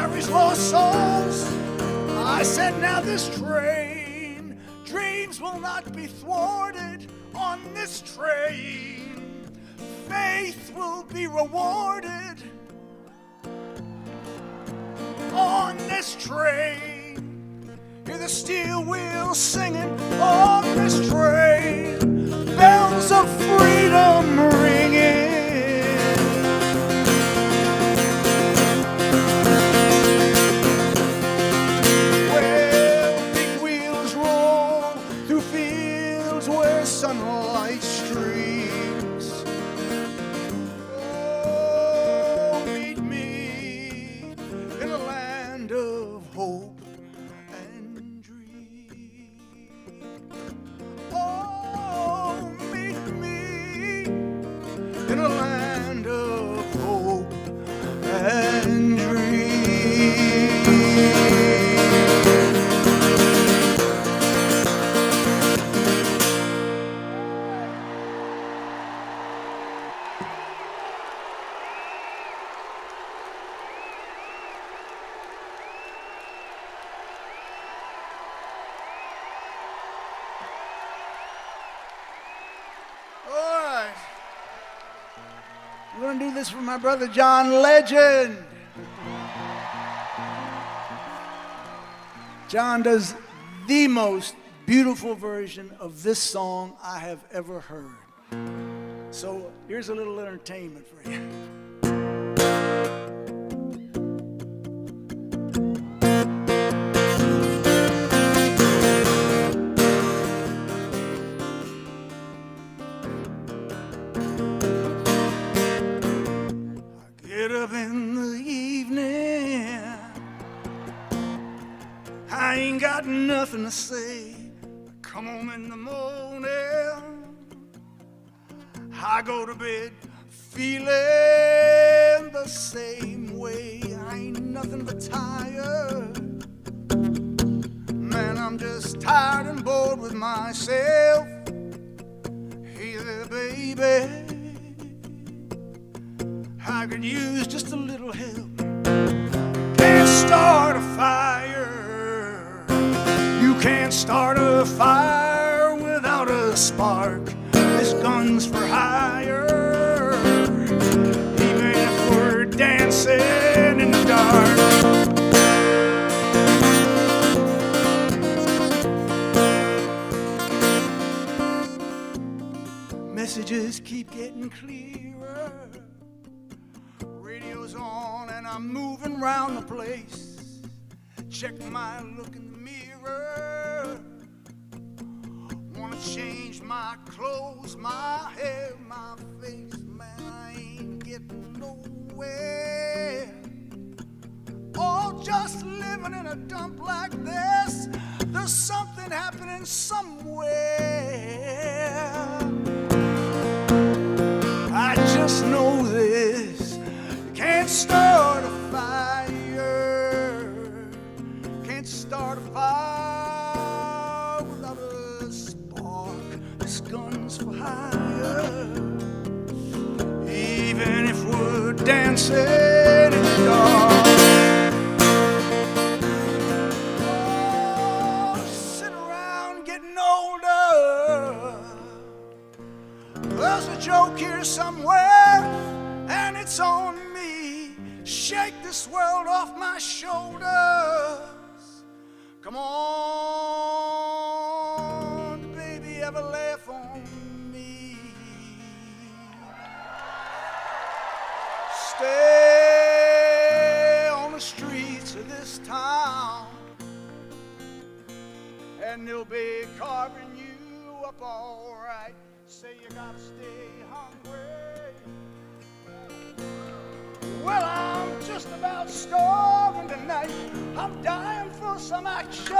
Harris-Walz souls. I said, now this train, dreams will not be thwarted on this train. Faith will be rewarded on this train. Hear the steel wheels singing on this train. Bells of freedom ringing. Well, big wheels roll through fields where sunlight streams. Oh, meet me in a land of hope and dream. Oh, meet me in a land of hope and dream. All right. We're going to do this for my brother John Legend. John does the most beautiful version of this song I have ever heard. So here's a little entertainment for you. Get up in the evening, I ain't got nothing to say. Come home in the morning, I go to bed feeling the same way. I ain't nothing but tired. Man, I'm just tired and bored with myself. Hey there, baby, I could use just a little help. Can't start a fire. You can't start a fire without a spark. This gun's for hire, even if we're dancing in the dark. Messages keep getting clearer. Radio's on and I'm moving round the place. Check my look in the mirror. Wanna change my clothes, my hair, my face. Man, I ain't getting nowhere. Oh, just living in a dump like this. There's something happening somewhere. I just know this. You can't start a fire. Can't start a fire without a spark. This gun's for hire, even if we're dancing in the dark. Oh, sit around getting older. There's a joke here somewhere, and it's on me. Shake this world off my shoulders. Come on, baby, ever laugh on me. Stay on the streets of this town, and they'll be carving you up all right. Say you gotta stay hungry. Well, I'm just about starving tonight. I'm dying for some action.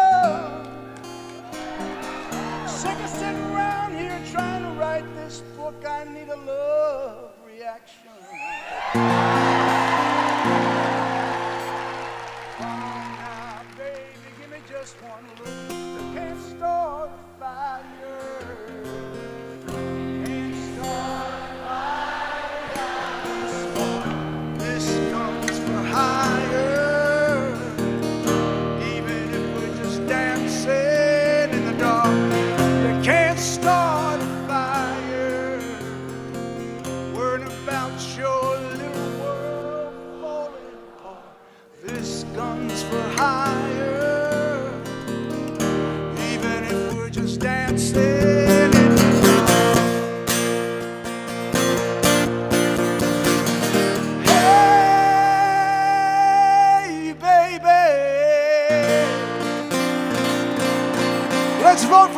Sick of sitting around here trying to write this book. I need a love reaction. Come on now, baby, give me just one look. I can't start a fire. This comes for hire,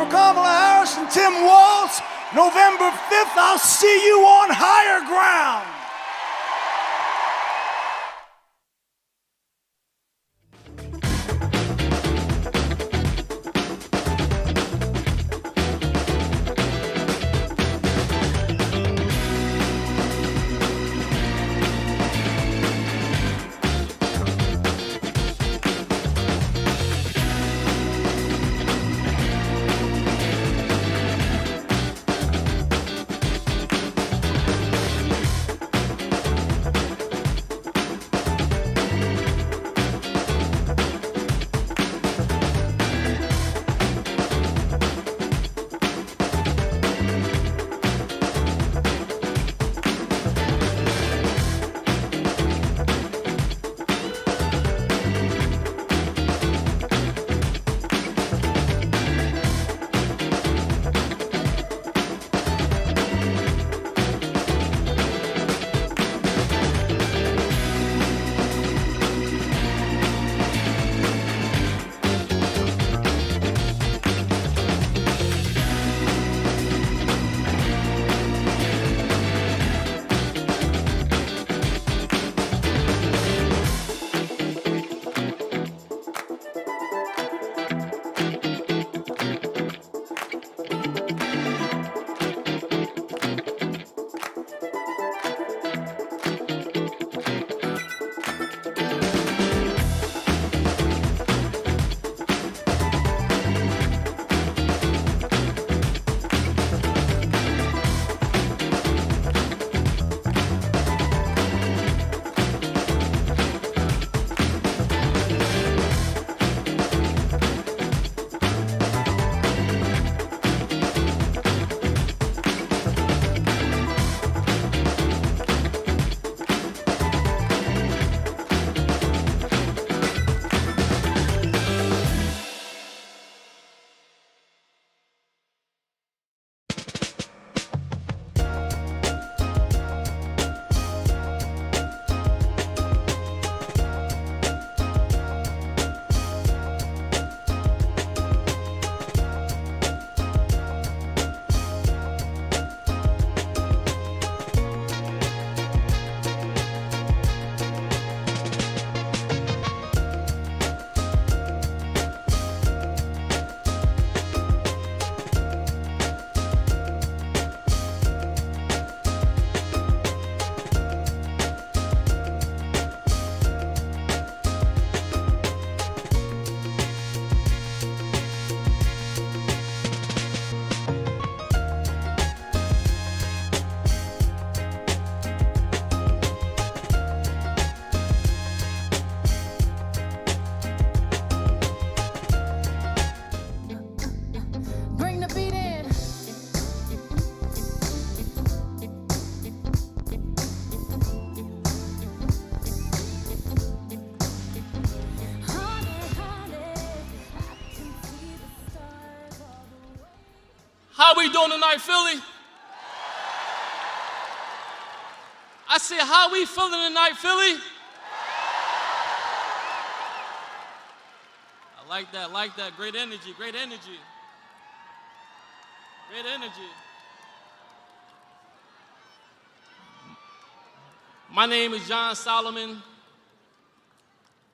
Kamala Harris and Tim Walz. November 5th, I'll see you on higher ground. How we doing tonight, Philly? I said, how we feeling tonight, Philly? I like that. Great energy, great energy. Great energy. My name is John Solomon.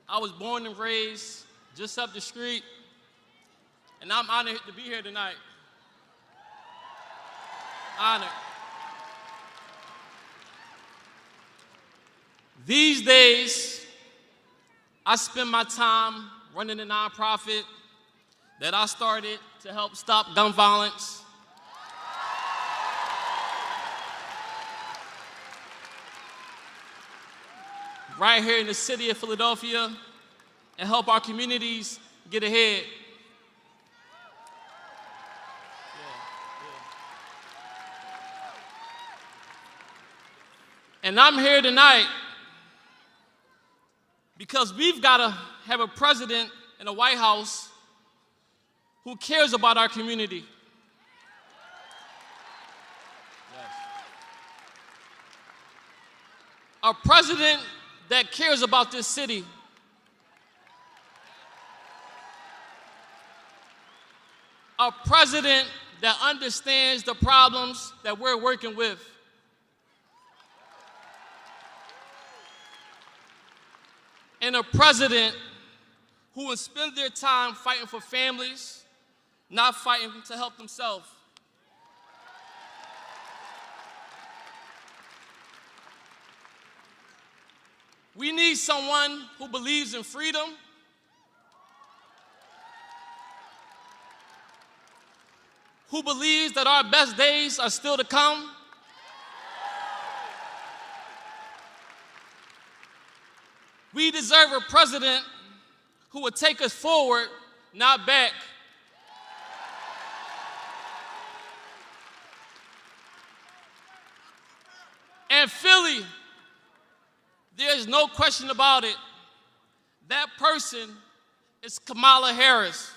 I was born and raised just up the street, and I'm honored to be here tonight. Honored. These days, I spend my time running a nonprofit that I started to help stop gun violence. Right here in the city of Philadelphia, and help our communities get ahead. And I'm here tonight because we've got to have a president in the White House who cares about our community. Yes. A president that cares about this city. A a president that understands the problems that we're working with. And a president who will spend their time fighting for families, not fighting to help themselves. We need someone who believes in freedom, who believes that our best days are still to come, we deserve a president who would take us forward, not back. And Philly, there's no question about it, that person is Kamala Harris.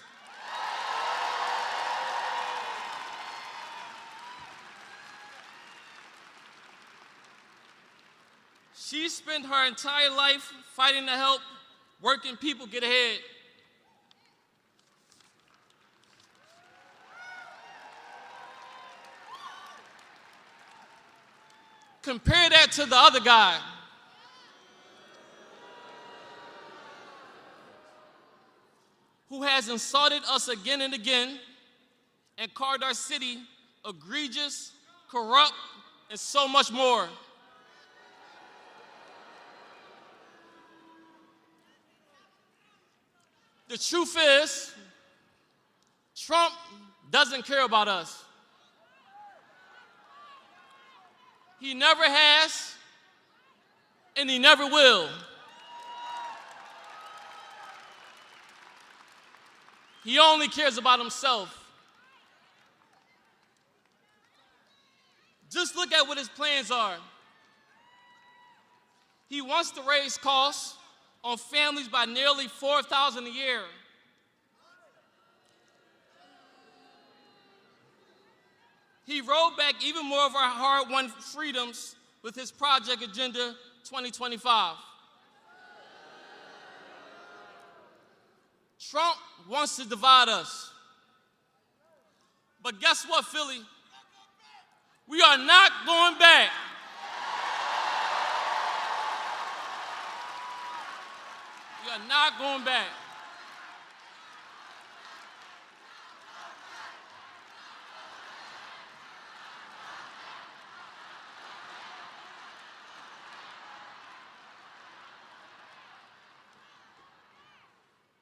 She spent her entire life fighting to help working people get ahead. Compare that to the other guy. Who has insulted us again and again and called our city egregious, corrupt, and so much more. The truth is, Trump doesn't care about us. He never has, and he never will. He only cares about himself. Just look at what his plans are. He wants to raise costs on families by nearly $4,000 a year. He rolled back even more of our hard-won freedoms with his Project Agenda 2025. Trump wants to divide us. But guess what, Philly? We are not going back. We are not going back.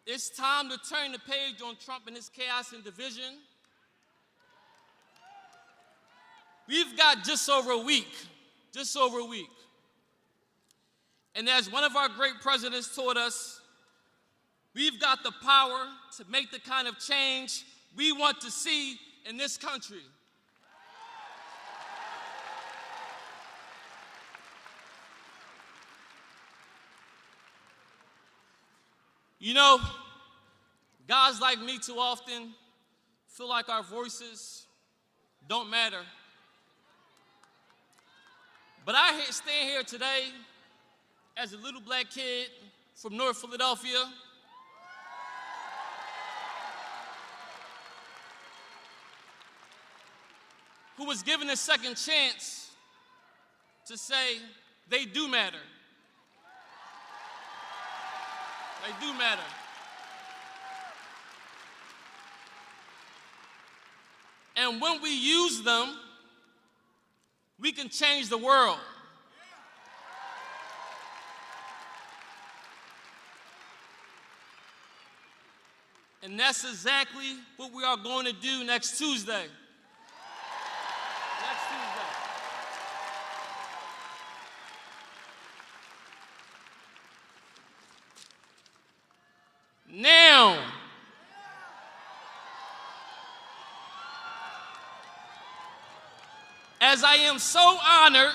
It's time to turn the page on Trump and his chaos and division. We've got just over a week. And as one of our great presidents taught us, we've got the power to make the kind of change we want to see in this country. You know, guys like me too often feel like our voices don't matter. But I stand here today as a little black kid from North Philadelphia who was given a second chance to say they do matter. They do matter. And when we use them, we can change the world. And that's exactly what we are going to do next Tuesday. Next Tuesday. Now, as I am so honored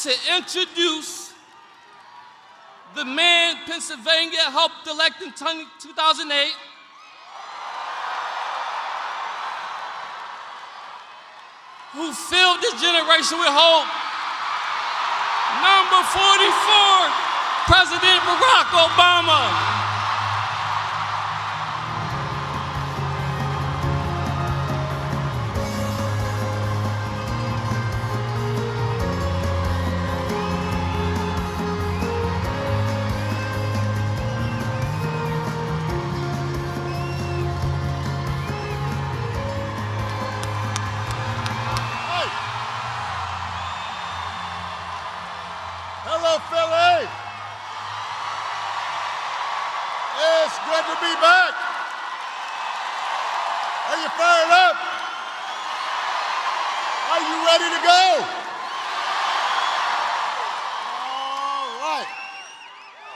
to introduce the man Pennsylvania helped elect in 2008, who filled this generation with hope. Number 44, President Barack Obama. Hello, Philly. It's good to be back. Are you fired up? Are you ready to go? All right.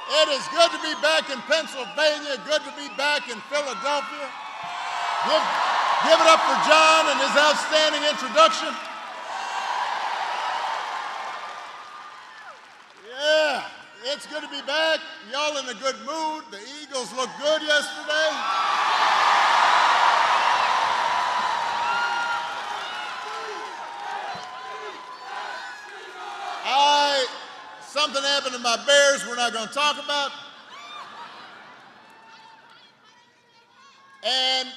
It is good to be back in Pennsylvania, good to be back in Philadelphia. Give it up for John and his outstanding introduction. Yeah, it's good to be back. Y'all in a good mood. The Eagles looked good yesterday. Something happened to my Bears we're not going to talk about. And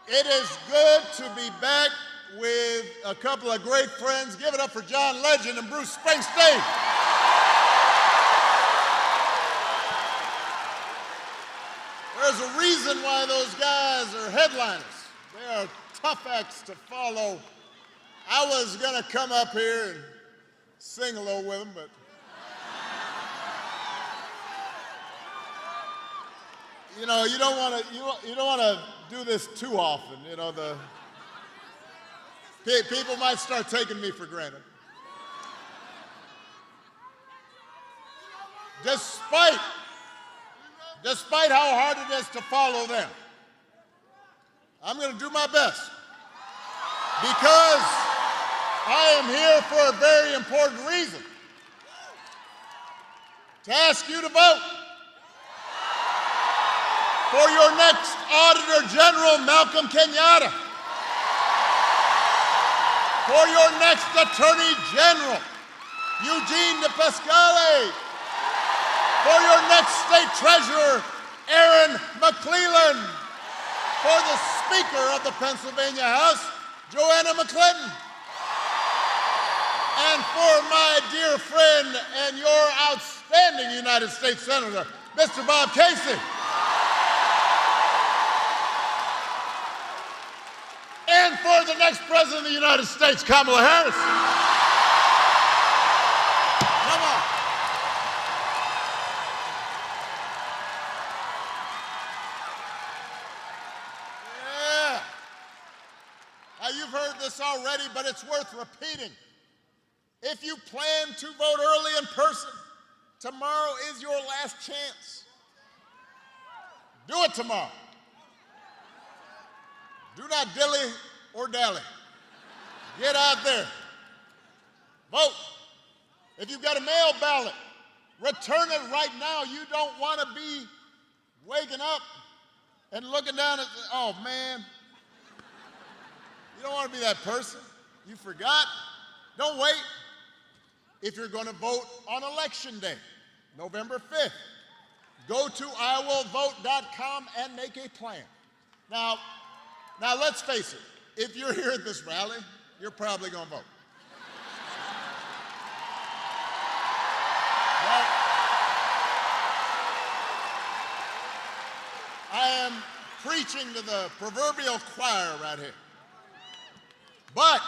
it is good to be back with a couple of great friends. Give it up for John Legend and Bruce Springsteen. There's a reason why those guys are headliners. They are tough acts to follow. I was going to come up here and sing a little with them, but you know, you don't want to do this too often. You know, the people might start taking me for granted. Despite how hard it is to follow them, I'm going to do my best because I am here for a very important reason. To ask you to vote for your next Auditor General, Malcolm Kenyatta. For your next Attorney General, Eugene DePasquale. For your next State Treasurer, Aaron McClellan. For the Speaker of the Pennsylvania House, Joanna McClinton. And for my dear friend and your outstanding United States Senator, Mr. Bob Casey. And for the next President of the United States, Kamala Harris. Come on. Yeah. Now you've heard this already, but it's worth repeating. If you plan to vote early in person, tomorrow is your last chance. Do it tomorrow. Do not dilly or dally. Get out there. Vote. If you've got a mail ballot, return it right now. You don't want to be waking up and looking down at, oh man. You don't want to be that person. You forgot. Don't wait. If you're going to vote on Election Day, November 5th, go to iwillvote.com and make a plan. Now let's face it, if you're here at this rally, you're probably going to vote. Well, I am preaching to the proverbial choir right here. But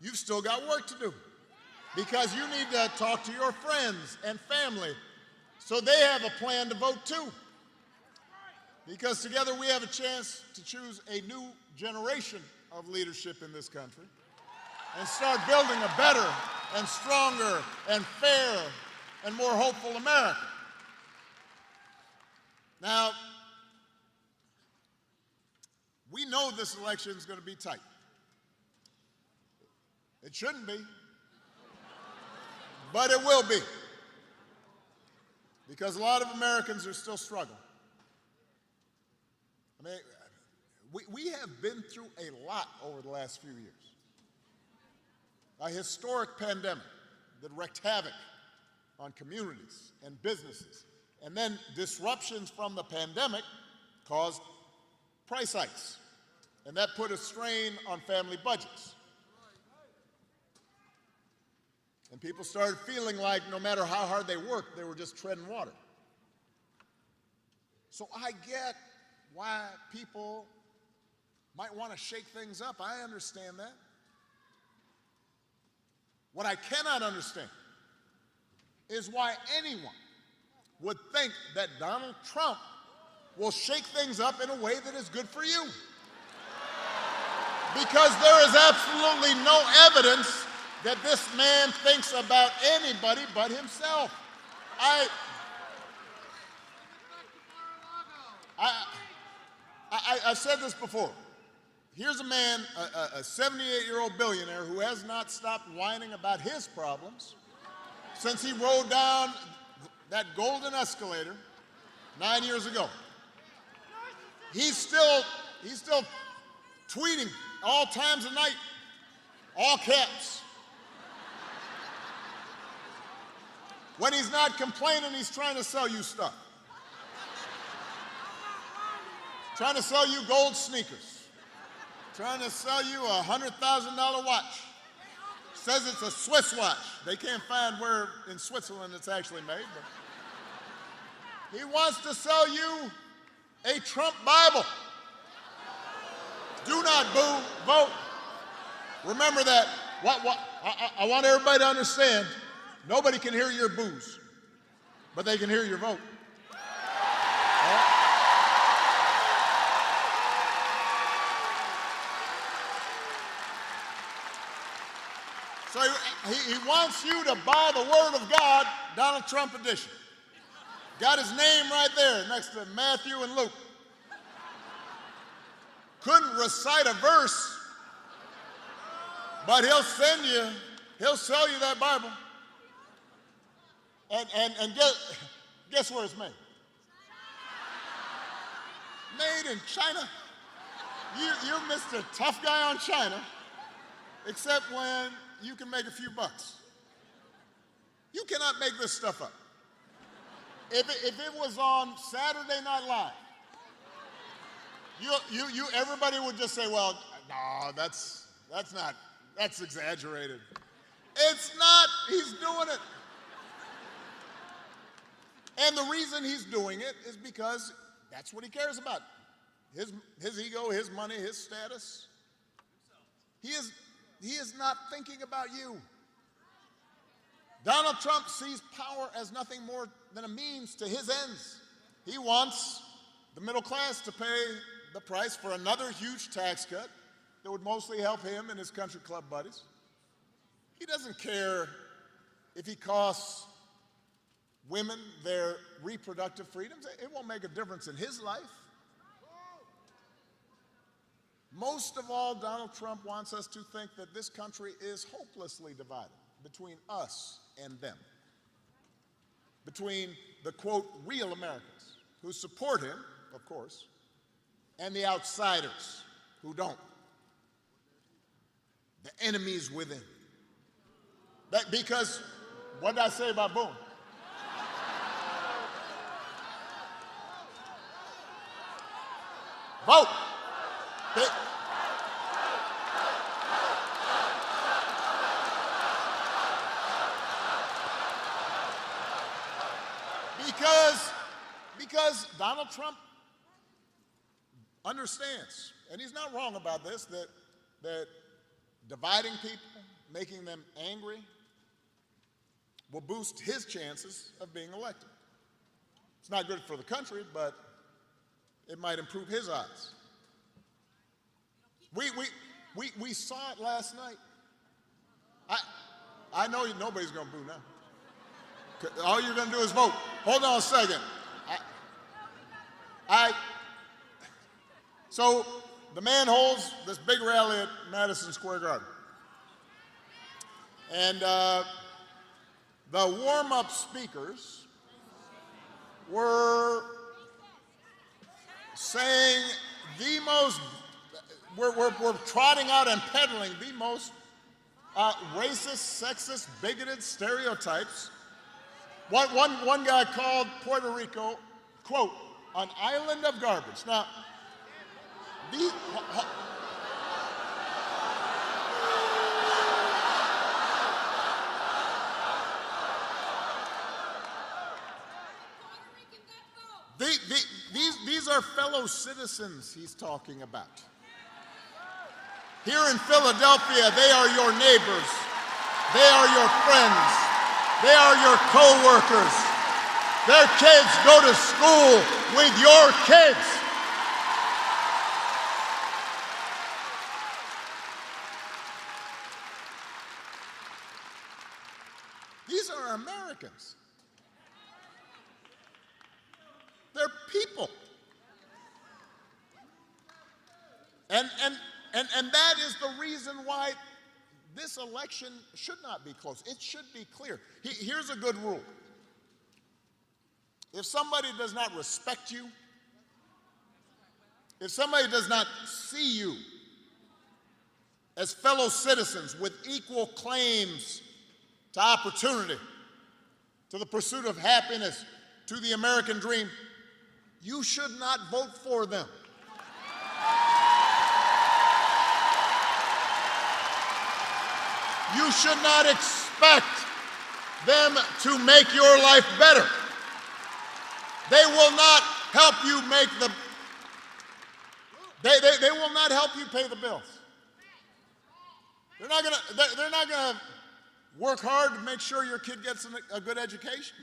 you've still got work to do because you need to talk to your friends and family so they have a plan to vote too. Because together we have a chance to choose a new generation of leadership in this country and start building a better and stronger and fairer and more hopeful America. Now, we know this election is going to be tight. It shouldn't be, but it will be, because a lot of Americans are still struggling. I mean, we have been through a lot over the last few years. A historic pandemic that wreaked havoc on communities and businesses. And then disruptions from the pandemic caused price hikes, and that put a strain on family budgets. And people started feeling like no matter how hard they worked, they were just treading water. So I get why people might want to shake things up. I understand that. What I cannot understand is why anyone would think that Donald Trump will shake things up in a way that is good for you. Because there is absolutely no evidence that this man thinks about anybody but himself. I've said this before. Here's a man, a 78-year-old billionaire who has not stopped whining about his problems since he rode down that golden escalator 9 years ago. He's still tweeting all times of night, all caps. When he's not complaining, he's trying to sell you stuff. Trying to sell you gold sneakers. Trying to sell you a $100,000 watch. Says it's a Swiss watch. They can't find where in Switzerland it's actually made. But he wants to sell you a Trump Bible. Do not boo, vote. Remember that. I want everybody to understand, nobody can hear your boos, but they can hear your vote. So he wants you to buy the Word of God, Donald Trump edition. Got his name right there next to Matthew and Luke. Couldn't recite a verse, but he'll sell you that Bible. And guess where it's made? Made in China. You're Mr. Tough Guy on China, except when you can make a few bucks. You cannot make this stuff up. If it was on Saturday Night Live, everybody would just say, well, no, that's exaggerated. It's not. He's doing it. And the reason he's doing it is because that's what he cares about. His ego, his money, his status. He is not thinking about you. Donald Trump sees power as nothing more than a means to his ends. He wants the middle class to pay the price for another huge tax cut that would mostly help him and his country club buddies. He doesn't care if he costs women their reproductive freedoms. It won't make a difference in his life. Most of all, Donald Trump wants us to think that this country is hopelessly divided between us and them. Between the, quote, real Americans who support him, of course, and the outsiders who don't. The enemies within. Because, what did I say about Boone? Vote. Because Donald Trump understands, and he's not wrong about this, that dividing people, making them angry, will boost his chances of being elected. It's not good for the country, but it might improve his odds. We saw it last night. I know nobody's going to boo now. All you're going to do is vote. Hold on a second. So the man holds this big rally at Madison Square Garden. And the warm-up speakers were saying we're trotting out and peddling the most racist, sexist, bigoted stereotypes One guy called Puerto Rico, quote, an island of garbage. Now, these, these are fellow citizens he's talking about. Here in Philadelphia, they are your neighbors. They are your friends. They are your co-workers. Their kids go to school with your kids. These are Americans. They're people. And that is the reason why this election should not be close. It should be clear. Here's a good rule. If somebody does not respect you, if somebody does not see you as fellow citizens with equal claims to opportunity, to the pursuit of happiness, to the American dream, you should not vote for them. You should not expect them to make your life better. They will not help you make the, they will not help you pay the bills. They're not gonna work hard to make sure your kid gets a good education.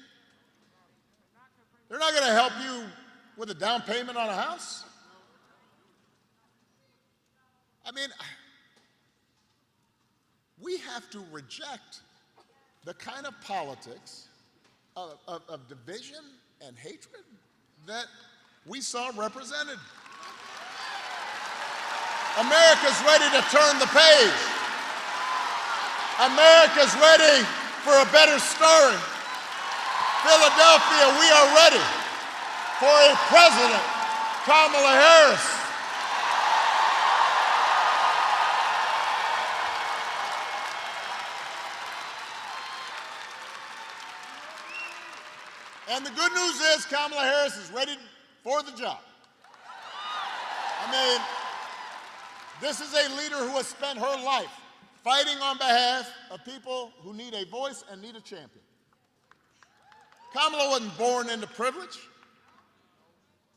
They're not gonna help you with a down payment on a house. I mean, we have to reject the kind of politics of division and hatred that we saw represented. America's ready to turn the page. America's ready for a better story. Philadelphia, we are ready for a president, Kamala Harris. And the good news is Kamala Harris is ready for the job. I mean, this is a leader who has spent her life fighting on behalf of people who need a voice and need a champion. Kamala wasn't born into privilege.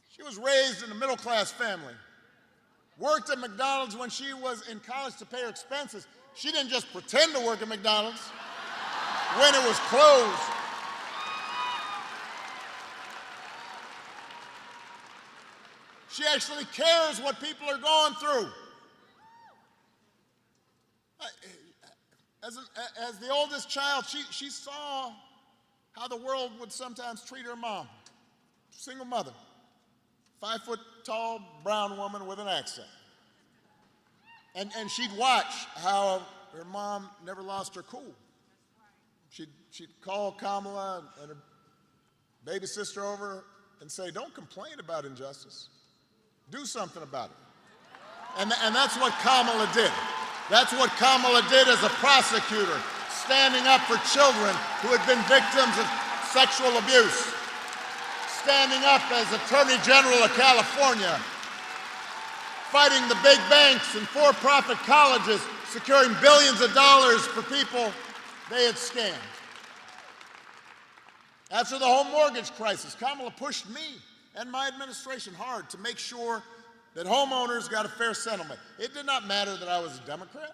She was raised in a middle-class family. Worked at McDonald's when she was in college to pay her expenses. She didn't just pretend to work at McDonald's when it was closed. She actually cares what people are going through. As the oldest child, she saw how the world would sometimes treat her mom. Single mother, 5-foot-tall brown woman with an accent. And she'd watch how her mom never lost her cool. She'd call Kamala and her baby sister over and say, "Don't complain about injustice. Do something about it." And that's what Kamala did. That's what Kamala did as a prosecutor, standing up for children who had been victims of sexual abuse, standing up as Attorney General of California, fighting the big banks and for-profit colleges, securing billions of dollars for people they had scammed. After the home mortgage crisis, Kamala pushed me and my administration hard to make sure that homeowners got a fair settlement. It did not matter that I was a Democrat.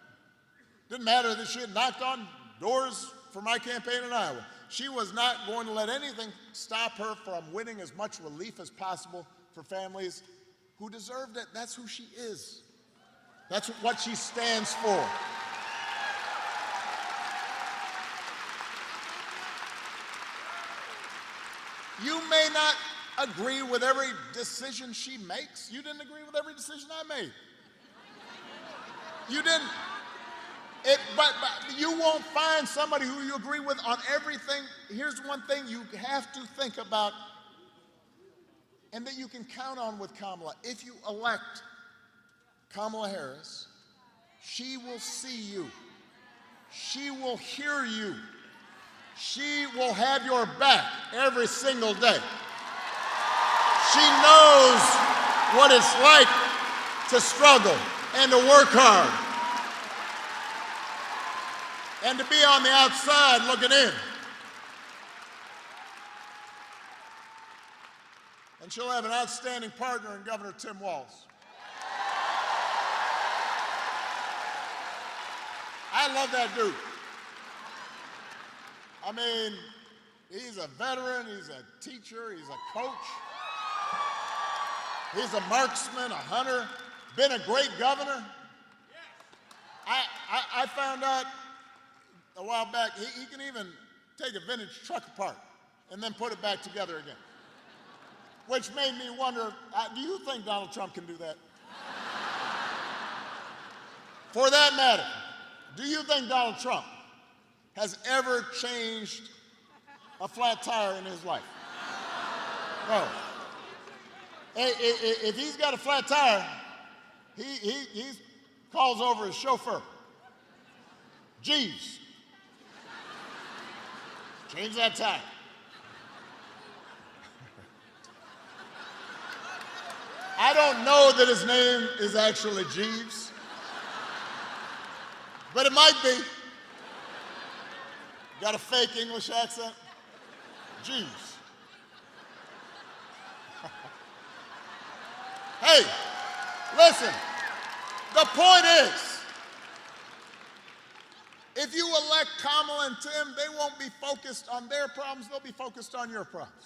It didn't matter that she had knocked on doors for my campaign in Iowa. She was not going to let anything stop her from winning as much relief as possible for families who deserved it. That's who she is. That's what she stands for. You may not agree with every decision she makes. You didn't agree with every decision I made. You didn't. But you won't find somebody who you agree with on everything. Here's one thing you have to think about and that you can count on with Kamala. If you elect Kamala Harris, she will see you. She will hear you. She will have your back every single day. She knows what it's like to struggle and to work hard and to be on the outside looking in. And she'll have an outstanding partner in Governor Tim Walz. I love that dude. I mean, he's a veteran, he's a teacher, he's a coach. He's a marksman, a hunter, been a great governor. I found out a while back, he can even take a vintage truck apart and then put it back together again. Which made me wonder, do you think Donald Trump can do that? For that matter, do you think Donald Trump has ever changed a flat tire in his life? No. If he's got a flat tire, he calls over his chauffeur. Jeeves, change that tire. I don't know that his name is actually Jeeves, but it might be. Got a fake English accent? Jeeves. Hey, listen, the point is, if you elect Kamala and Tim, they won't be focused on their problems, they'll be focused on your problems.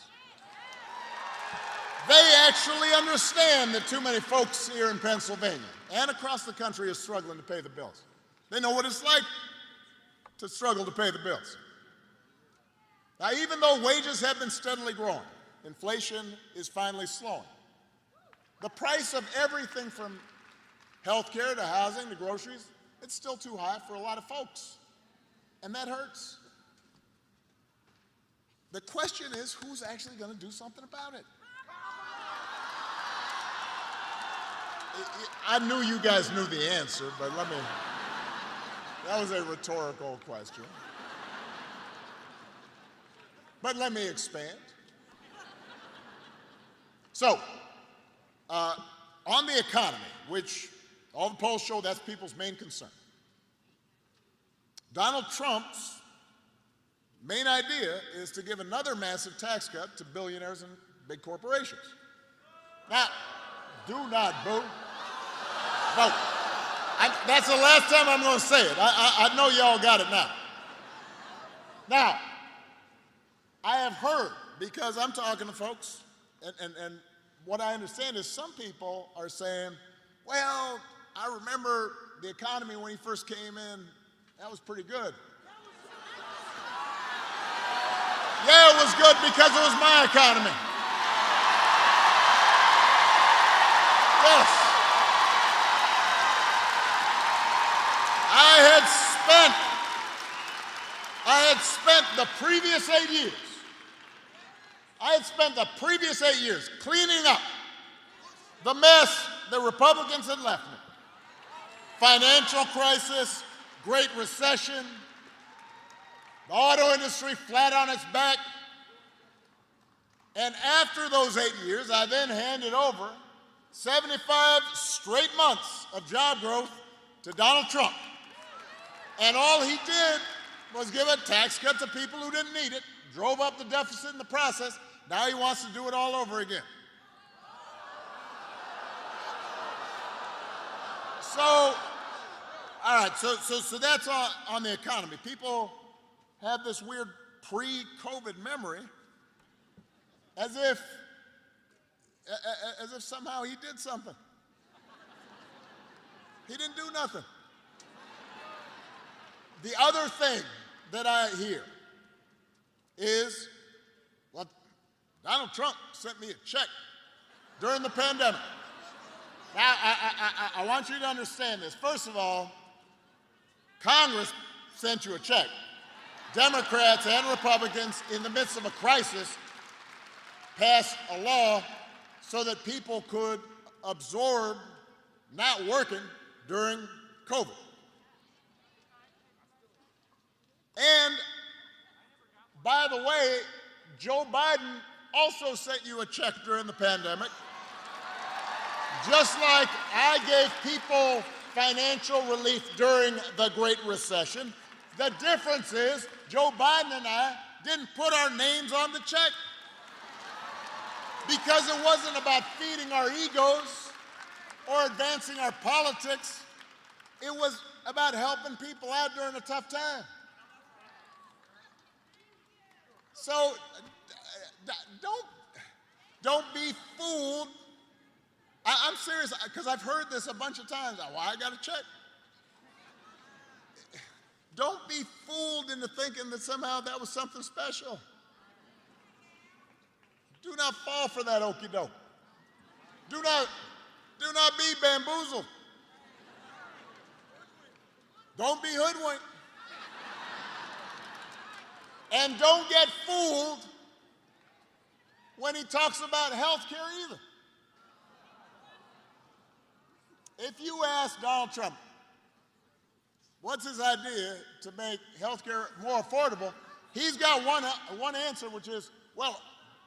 They actually understand that too many folks here in Pennsylvania and across the country are struggling to pay the bills. They know what it's like to struggle to pay the bills. Now, even though wages have been steadily growing, inflation is finally slowing. The price of everything from health care to housing to groceries, it's still too high for a lot of folks. And that hurts. The question is, who's actually going to do something about it? I knew you guys knew the answer, but that was a rhetorical question. But let me expand. So, on the economy, which all the polls show that's people's main concern, Donald Trump's main idea is to give another massive tax cut to billionaires and big corporations. Now, do not boo. Vote. That's the last time I'm going to say it. I know y'all got it now. Now, I have heard, because I'm talking to folks, and what I understand is some people are saying, well, I remember the economy when he first came in, that was pretty good. Yeah, it was good because it was my economy. Yes. I had spent the previous 8 years. I had spent the previous 8 years cleaning up the mess the Republicans had left me. Financial crisis, Great Recession, the auto industry flat on its back. And after those 8 years, I then handed over 75 straight months of job growth to Donald Trump. And all he did was give a tax cut to people who didn't need it, drove up the deficit in the process. Now he wants to do it all over again. So, all right, so that's on the economy. People have this weird pre-COVID memory as if somehow he did something. He didn't do nothing. The other thing that I hear is, well, Donald Trump sent me a check during the pandemic. Now, I want you to understand this. First of all, Congress sent you a check. Democrats and Republicans, in the midst of a crisis, passed a law so that people could absorb not working during COVID. And By the way, Joe Biden also sent you a check during the pandemic, just like I gave people financial relief during the Great Recession. The difference is Joe Biden and I didn't put our names on the check because it wasn't about feeding our egos or advancing our politics. It was about helping people out during a tough time. So don't be fooled. I'm serious, because I've heard this a bunch of times. Well, I got a check. Don't be fooled into thinking that somehow that was something special. Do not fall for that okie doke. Do not be bamboozled. Don't be hoodwinked. And don't get fooled when he talks about health care either. If you ask Donald Trump, what's his idea to make health care more affordable, he's got one answer, which is, well,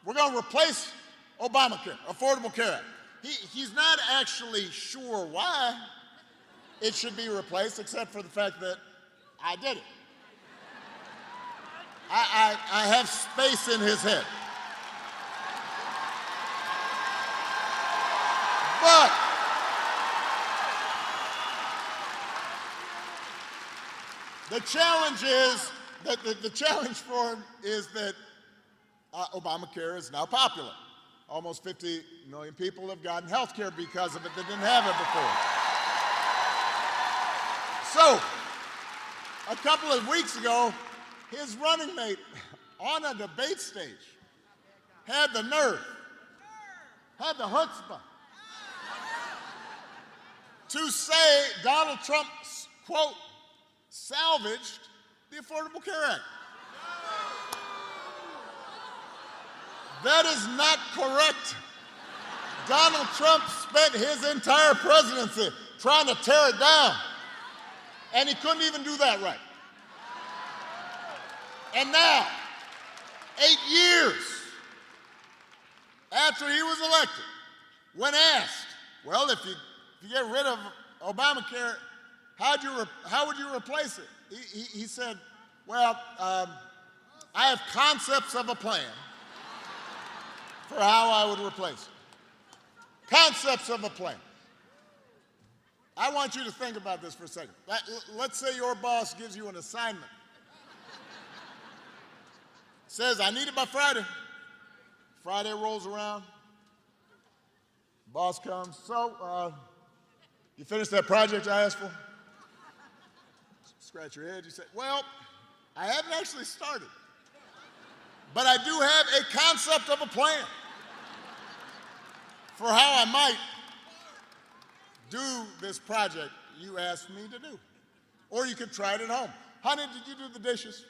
we're going to replace Obamacare, Affordable Care Act. He's not actually sure why it should be replaced, except for the fact that I did it. I have space in his head. But the challenge is that the challenge for him is that Obamacare is now popular. Almost 50 million people have gotten health care because of it that didn't have it before. So, a couple of weeks ago, his running mate on a debate stage had the nerve, had the chutzpah to say Donald Trump, quote, salvaged the Affordable Care Act. That is not correct. Donald Trump spent his entire presidency trying to tear it down, and he couldn't even do that right. And now, 8 years after he was elected, when asked, well, if you get rid of Obamacare, how would you replace it? He said, well, I have concepts of a plan for how I would replace it. Concepts of a plan. I want you to think about this for a second. Let's say your boss gives you an assignment. Says, I need it by Friday. Friday rolls around. Boss comes. So, you finished that project I asked for? Scratch your head. You say, well, I haven't actually started. But I do have a concept of a plan for how I might do this project you asked me to do. Or you could try it at home. Honey, did you do the dishes?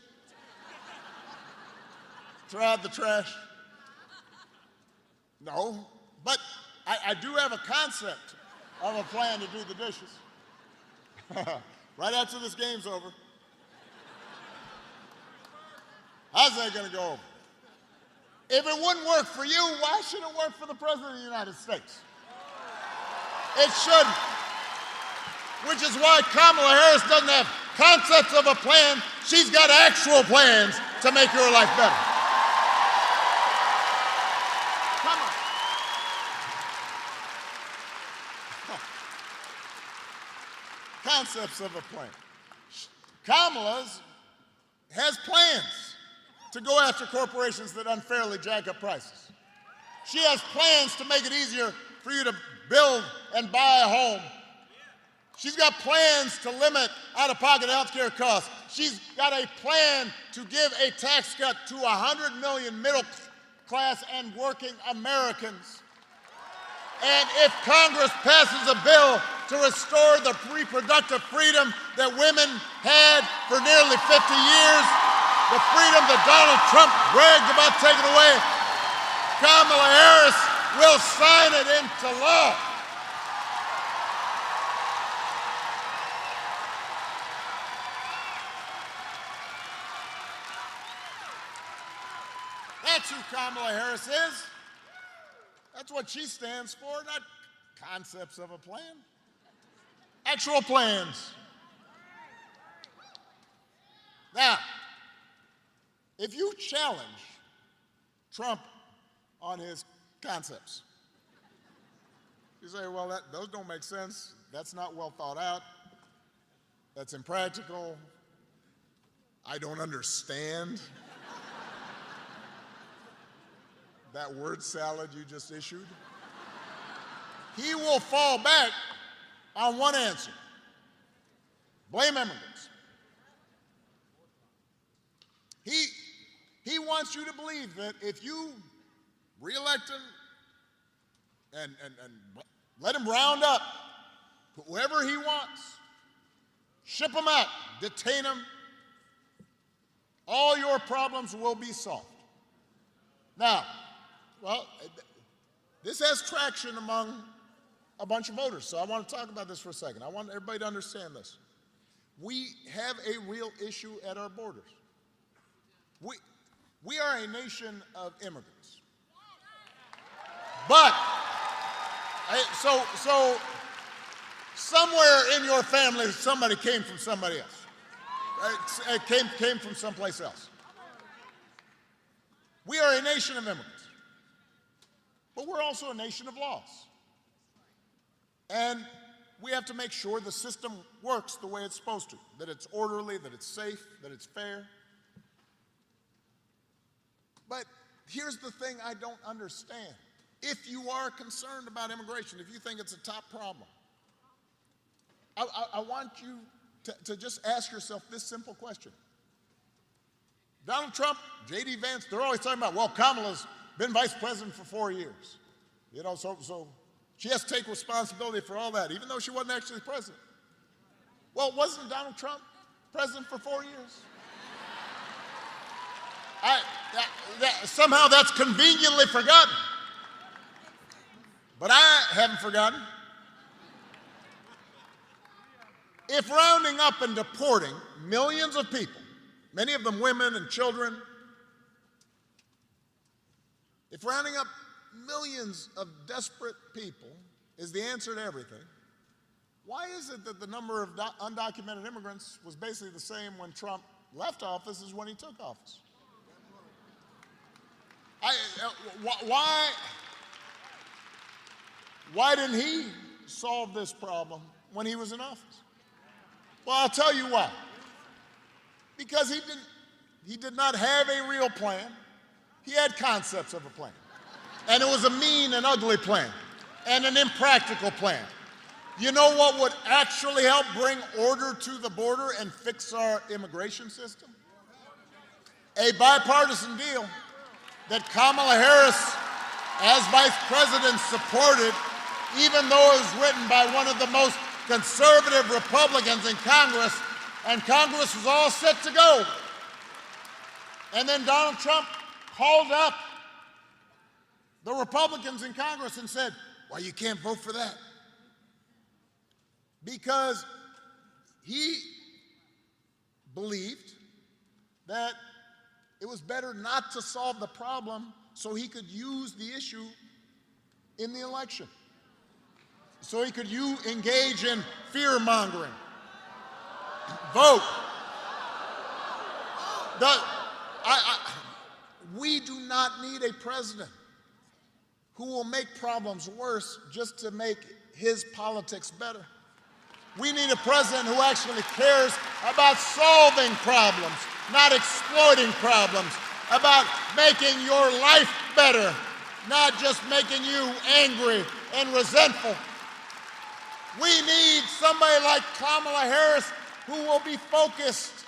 Throw out the trash? No, but I do have a concept of a plan to do the dishes. Right after this game's over. How's that going to go over? If it wouldn't work for you, why should it work for the President of the United States? It shouldn't. Which is why Kamala Harris doesn't have concepts of a plan. She's got actual plans to make your life better. Come on. Concepts of a plan. Kamala has plans to go after corporations that unfairly jack up prices. She has plans to make it easier for you to build and buy a home. She's got plans to limit out-of-pocket health care costs. She's got a plan to give a tax cut to 100 million middle-class and working Americans. And if Congress passes a bill to restore the reproductive freedom that women had for nearly 50 years, the freedom that Donald Trump bragged about taking away, Kamala Harris will sign it into law. That's who Kamala Harris is. That's what she stands for, not concepts of a plan. Actual plans. Now, if you challenge Trump on his concepts, you say, well, those don't make sense. That's not well thought out. That's impractical. I don't understand that word salad you just issued. He will fall back on one answer: blame immigrants. He wants you to believe that if you reelect him and let him round up whoever he wants, ship him out, detain him, all your problems will be solved. Now, well, this has traction among a bunch of voters, so I want to talk about this for a second. I want everybody to understand this. We have a real issue at our borders. We are a nation of immigrants. But, so somewhere in your family, somebody came from somebody else. It came from someplace else. We are a nation of immigrants. But we're also a nation of laws. And we have to make sure the system works the way it's supposed to, that it's orderly, that it's safe, that it's fair. But here's the thing I don't understand. If you are concerned about immigration, if you think it's a top problem, I want you to just ask yourself this simple question. Donald Trump, J.D. Vance, they're always talking about, well, Kamala's been vice president for 4 years. You know, so she has to take responsibility for all that, even though she wasn't actually president. Well, wasn't Donald Trump president for 4 years? Somehow that's conveniently forgotten. But I haven't forgotten. If rounding up and deporting millions of people, many of them women and children, if rounding up millions of desperate people is the answer to everything, why is it that the number of undocumented immigrants was basically the same when Trump left office as when he took office? Why didn't he solve this problem when he was in office? Well, I'll tell you why. Because he did not have a real plan. He had concepts of a plan. And it was a mean and ugly plan and an impractical plan. You know what would actually help bring order to the border and fix our immigration system? A bipartisan deal that Kamala Harris, as vice president, supported, even though it was written by one of the most conservative Republicans in Congress, and Congress was all set to go. And then Donald Trump called up the Republicans in Congress and said, well, you can't vote for that. Because he believed that it was better not to solve the problem so he could use the issue in the election. So he could engage in fear-mongering. Vote. We do not need a president who will make problems worse just to make his politics better. We need a president who actually cares about solving problems, not exploiting problems, about making your life better, not just making you angry and resentful. We need somebody like Kamala Harris who will be focused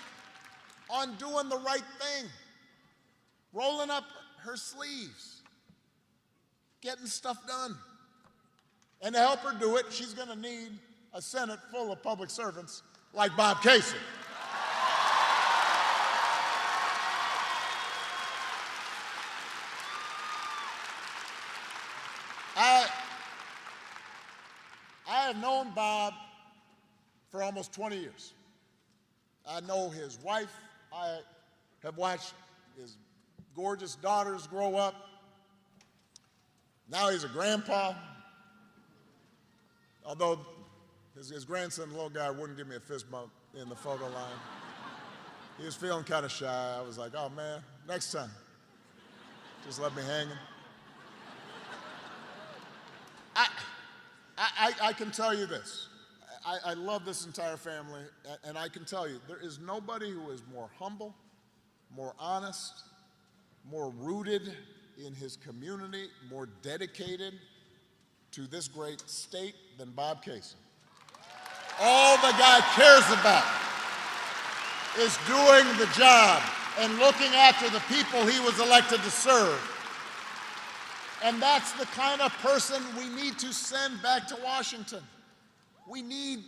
on doing the right thing, rolling up her sleeves, getting stuff done. And to help her do it, she's going to need a Senate full of public servants like Bob Casey. I have known Bob for almost 20 years. I know his wife. I have watched his gorgeous daughters grow up. Now he's a grandpa. Although his grandson, the little guy, wouldn't give me a fist bump in the photo line. He was feeling kind of shy. I was like, oh man, next time, just let me hanging. I can tell you this. I love this entire family, and I can tell you, there is nobody who is more humble, more honest, more rooted in his community, more dedicated to this great state than Bob Casey. All the guy cares about is doing the job and looking after the people he was elected to serve. And that's the kind of person we need to send back to Washington. We need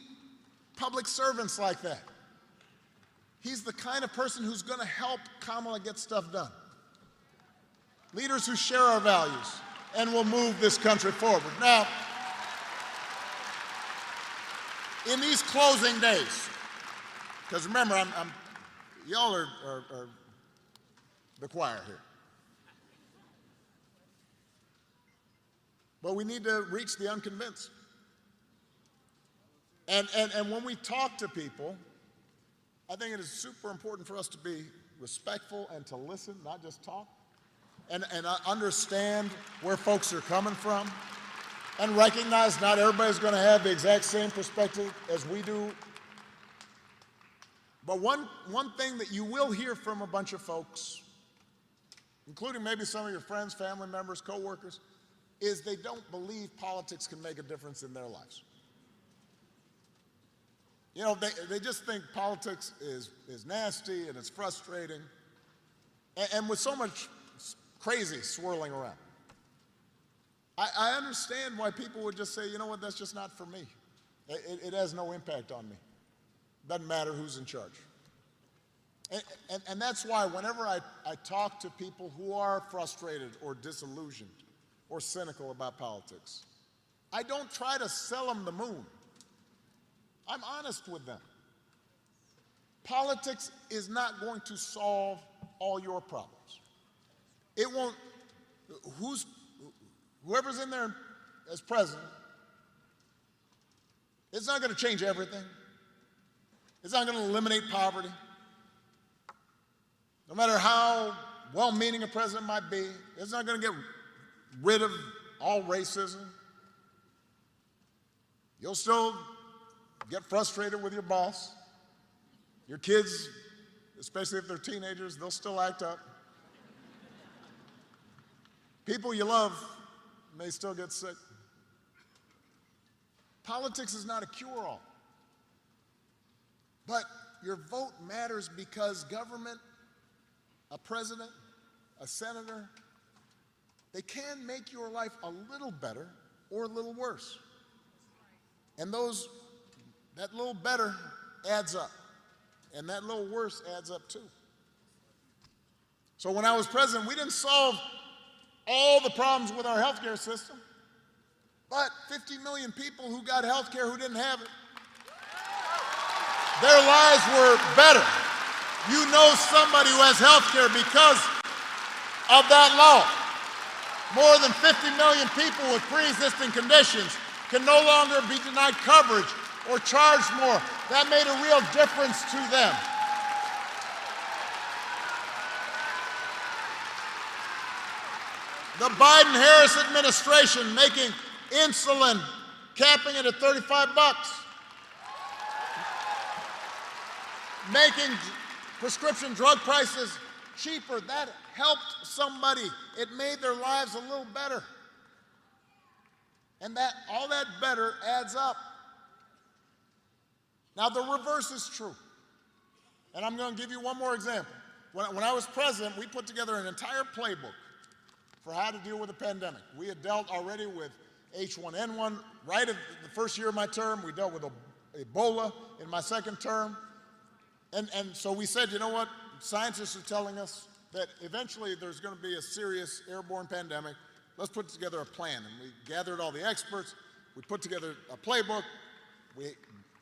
public servants like that. He's the kind of person who's going to help Kamala get stuff done. Leaders who share our values and will move this country forward. Now, in these closing days, because remember, y'all are the choir here. But we need to reach the unconvinced. And when we talk to people, I think it is super important for us to be respectful and to listen, not just talk, and understand where folks are coming from, and recognize not everybody's going to have the exact same perspective as we do. But one thing that you will hear from a bunch of folks, including maybe some of your friends, family members, coworkers, is they don't believe politics can make a difference in their lives. You know, they just think politics is nasty and it's frustrating, and with so much crazy swirling around. I understand why people would just say, you know what, that's just not for me. It has no impact on me. Doesn't matter who's in charge. And that's why whenever I talk to people who are frustrated or disillusioned or cynical about politics, I don't try to sell them the moon. I'm honest with them. Politics is not going to solve all your problems. It won't. Whoever's in there as president, it's not going to change everything. It's not going to eliminate poverty. No matter how well-meaning a president might be, it's not going to get rid of all racism. You'll still get frustrated with your boss. Your kids, especially if they're teenagers, they'll still act up. People you love may still get sick. Politics is not a cure-all. But your vote matters because government, a president, a senator, they can make your life a little better or a little worse. And that little better adds up. And that little worse adds up too. So when I was president, we didn't solve all the problems with our healthcare system, but 50 million people who got healthcare who didn't have it, their lives were better. You know somebody who has healthcare because of that law. More than 50 million people with pre-existing conditions can no longer be denied coverage or charged more. That made a real difference to them. The Biden-Harris administration making insulin, capping it at $35, making prescription drug prices cheaper, that helped somebody. It made their lives a little better. And all that better adds up. Now, the reverse is true. And I'm going to give you one more example. When I was president, we put together an entire playbook for how to deal with the pandemic. We had dealt already with H1N1 right at the first year of my term. We dealt with Ebola in my second term. And so we said, you know what? Scientists are telling us that eventually there's going to be a serious airborne pandemic. Let's put together a plan. And we gathered all the experts. We put together a playbook. We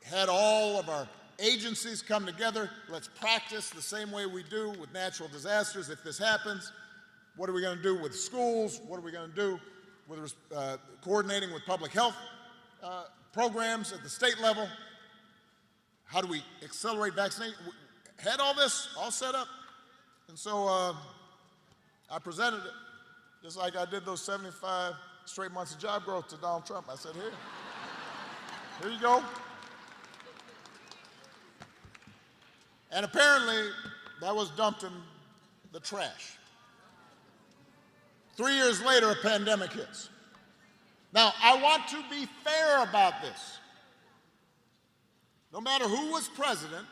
had all of our agencies come together. Let's practice the same way we do with natural disasters if this happens. What are we going to do with schools? What are we going to do with coordinating with public health programs at the state level? How do we accelerate vaccination? We had all this all set up. And so I presented it, just like I did those 75 straight months of job growth to Donald Trump. I said, here you go. And apparently, that was dumped in the trash. 3 years later, a pandemic hits. Now, I want to be fair about this. No matter who was president,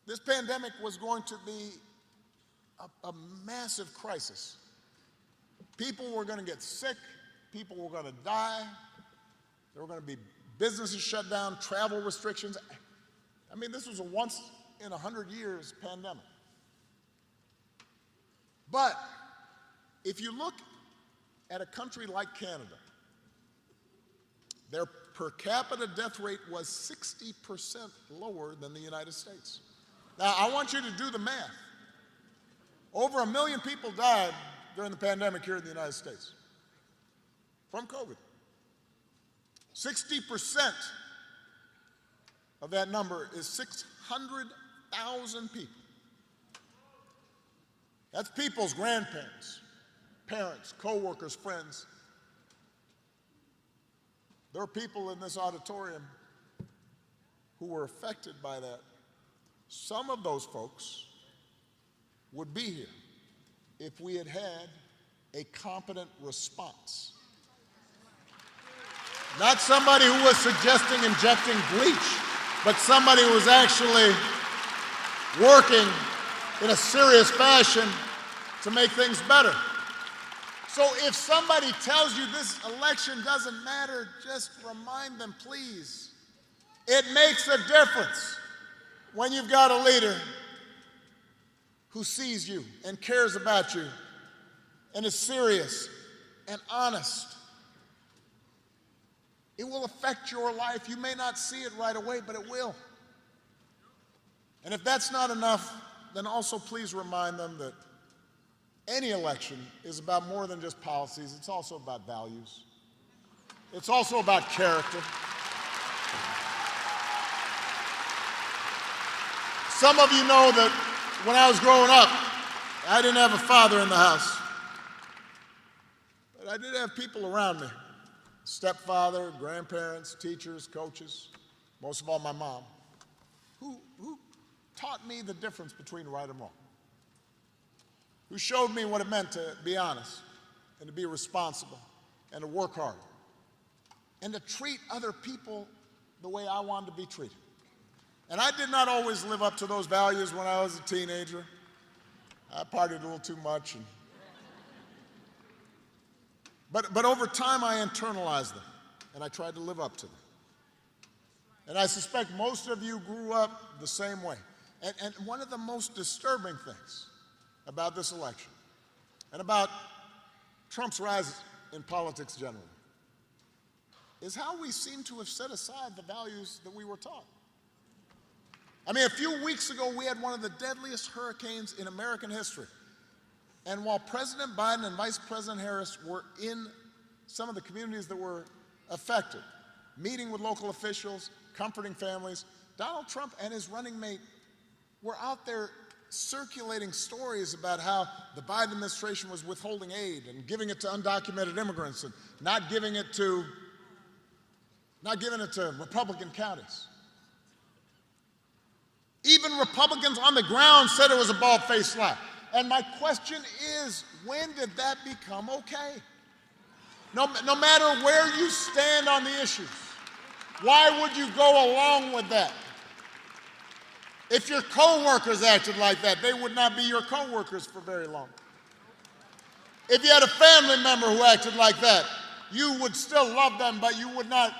this pandemic was going to be a massive crisis. People were going to get sick. People were going to die. There were going to be businesses shut down, travel restrictions. I mean, this was a once in 100 years pandemic. But if you look at a country like Canada, their per capita death rate was 60% lower than the United States. Now, I want you to do the math. Over 1 million people died during the pandemic here in the United States from COVID. 60% of that number is 600,000 people. That's people's grandparents, parents, co-workers, friends. There are people in this auditorium who were affected by that. Some of those folks would be here if we had had a competent response. Not somebody who was suggesting injecting bleach, but somebody who was actually working in a serious fashion to make things better. So if somebody tells you this election doesn't matter, just remind them, please. It makes a difference when you've got a leader who sees you and cares about you and is serious and honest. It will affect your life. You may not see it right away, but it will. And if that's not enough, then also please remind them that any election is about more than just policies. It's also about values. It's also about character. Some of you know that when I was growing up, I didn't have a father in the house. But I did have people around me. Stepfather, grandparents, teachers, coaches, most of all my mom, who taught me the difference between right and wrong, who showed me what it meant to be honest and to be responsible and to work hard and to treat other people the way I wanted to be treated. And I did not always live up to those values when I was a teenager. I partied a little too much. But over time, I internalized them, and I tried to live up to them. And I suspect most of you grew up the same way. And one of the most disturbing things about this election and about Trump's rise in politics generally is how we seem to have set aside the values that we were taught. I mean, a few weeks ago, we had one of the deadliest hurricanes in American history. And while President Biden and Vice President Harris were in some of the communities that were affected, meeting with local officials, comforting families, Donald Trump and his running mate were out there circulating stories about how the Biden administration was withholding aid and giving it to undocumented immigrants and not giving it to Republican counties. Even Republicans on the ground said it was a bald-faced lie. And my question is, when did that become okay? No matter where you stand on the issues, why would you go along with that? If your co-workers acted like that, they would not be your co-workers for very long. If you had a family member who acted like that, you would still love them, but you would not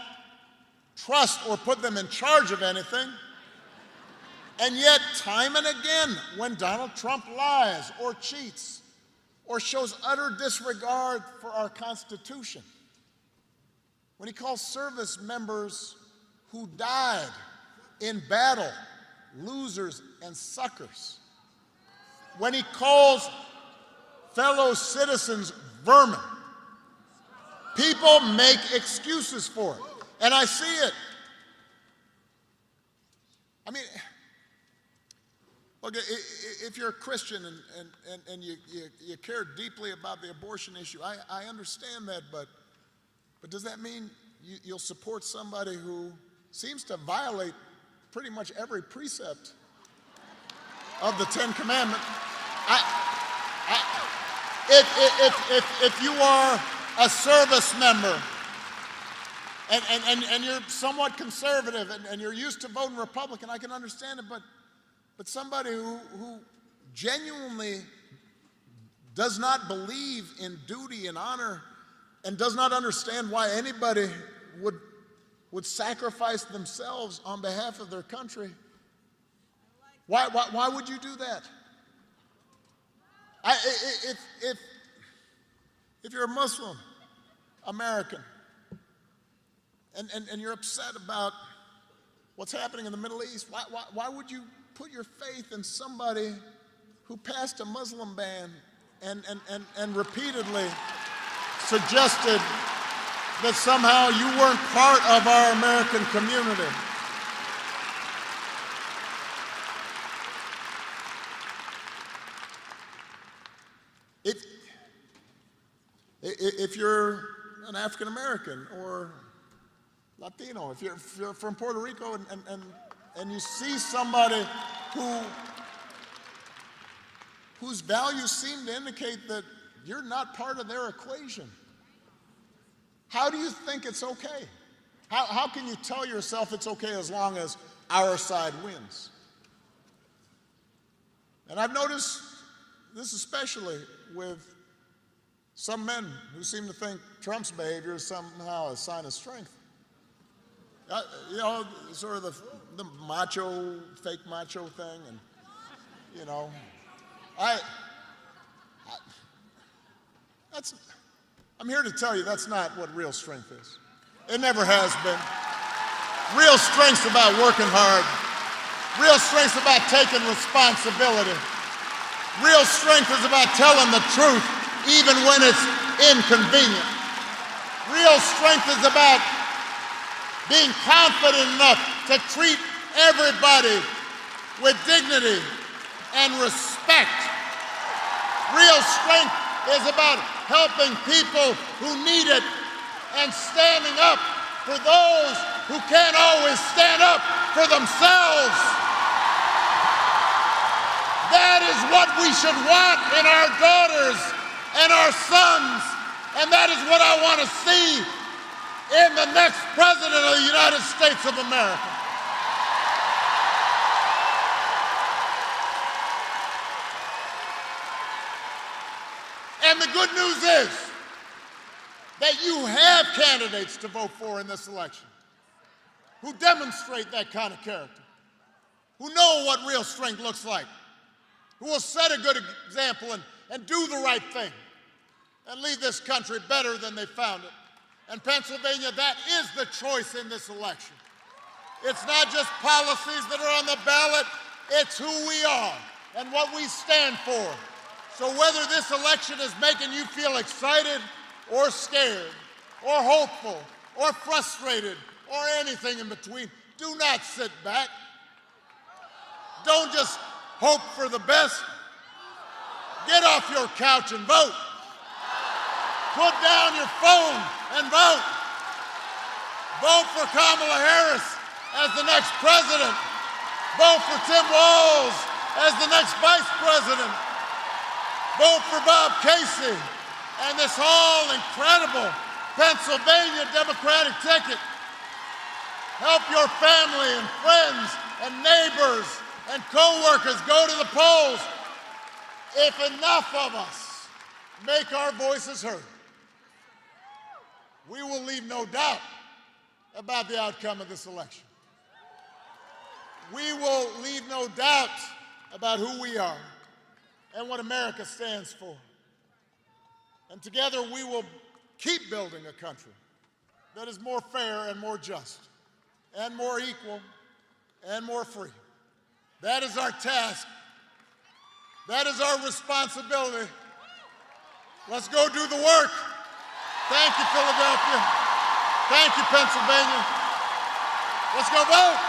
trust or put them in charge of anything. And yet, time and again, when Donald Trump lies or cheats or shows utter disregard for our Constitution, when he calls service members who died in battle losers and suckers, when he calls fellow citizens vermin. People make excuses for it, and I see it. I mean, look, if you're a Christian and you care deeply about the abortion issue, I understand that, but does that mean you'll support somebody who seems to violate pretty much every precept of the Ten Commandments? If you are a service member and you're somewhat conservative and you're used to voting Republican, I can understand it, but somebody who genuinely does not believe in duty and honor and does not understand why anybody would sacrifice themselves on behalf of their country, why would you do that? If you're a Muslim American and you're upset about what's happening in the Middle East, why would you put your faith in somebody who passed a Muslim ban and repeatedly suggested that somehow you weren't part of our American community? If you're an African American or Latino, if you're from Puerto Rico and you see somebody whose values seem to indicate that you're not part of their equation, how do you think it's okay? How can you tell yourself it's okay as long as our side wins? And I've noticed this especially with some men who seem to think Trump's behavior is somehow a sign of strength. You know, sort of the macho, fake macho thing, and you know, I'm here to tell you that's not what real strength is. It never has been. Real strength's about working hard. Real strength's about taking responsibility. Real strength is about telling the truth even when it's inconvenient. Real strength is about being confident enough to treat everybody with dignity and respect. Real strength is about helping people who need it and standing up for those who can't always stand up for themselves. That is what we should want in our daughters and our sons, and that is what I want to see in the next president of the United States of America. And the good news is that you have candidates to vote for in this election who demonstrate that kind of character, who know what real strength looks like, who will set a good example and do the right thing and leave this country better than they found it. And Pennsylvania, that is the choice in this election. It's not just policies that are on the ballot, it's who we are and what we stand for. So whether this election is making you feel excited or scared or hopeful or frustrated or anything in between, do not sit back. Don't just hope for the best. Get off your couch and vote. Put down your phone and vote. Vote for Kamala Harris as the next president. Vote for Tim Walz as the next vice president. Vote for Bob Casey and this whole incredible Pennsylvania Democratic ticket. Help your family and friends and neighbors and co-workers go to the polls. If enough of us make our voices heard, we will leave no doubt about the outcome of this election. We will leave no doubt about who we are and what America stands for. And together we will keep building a country that is more fair and more just and more equal and more free. That is our task. That is our responsibility. Let's go do the work. Thank you, Philadelphia. Thank you, Pennsylvania. Let's go vote.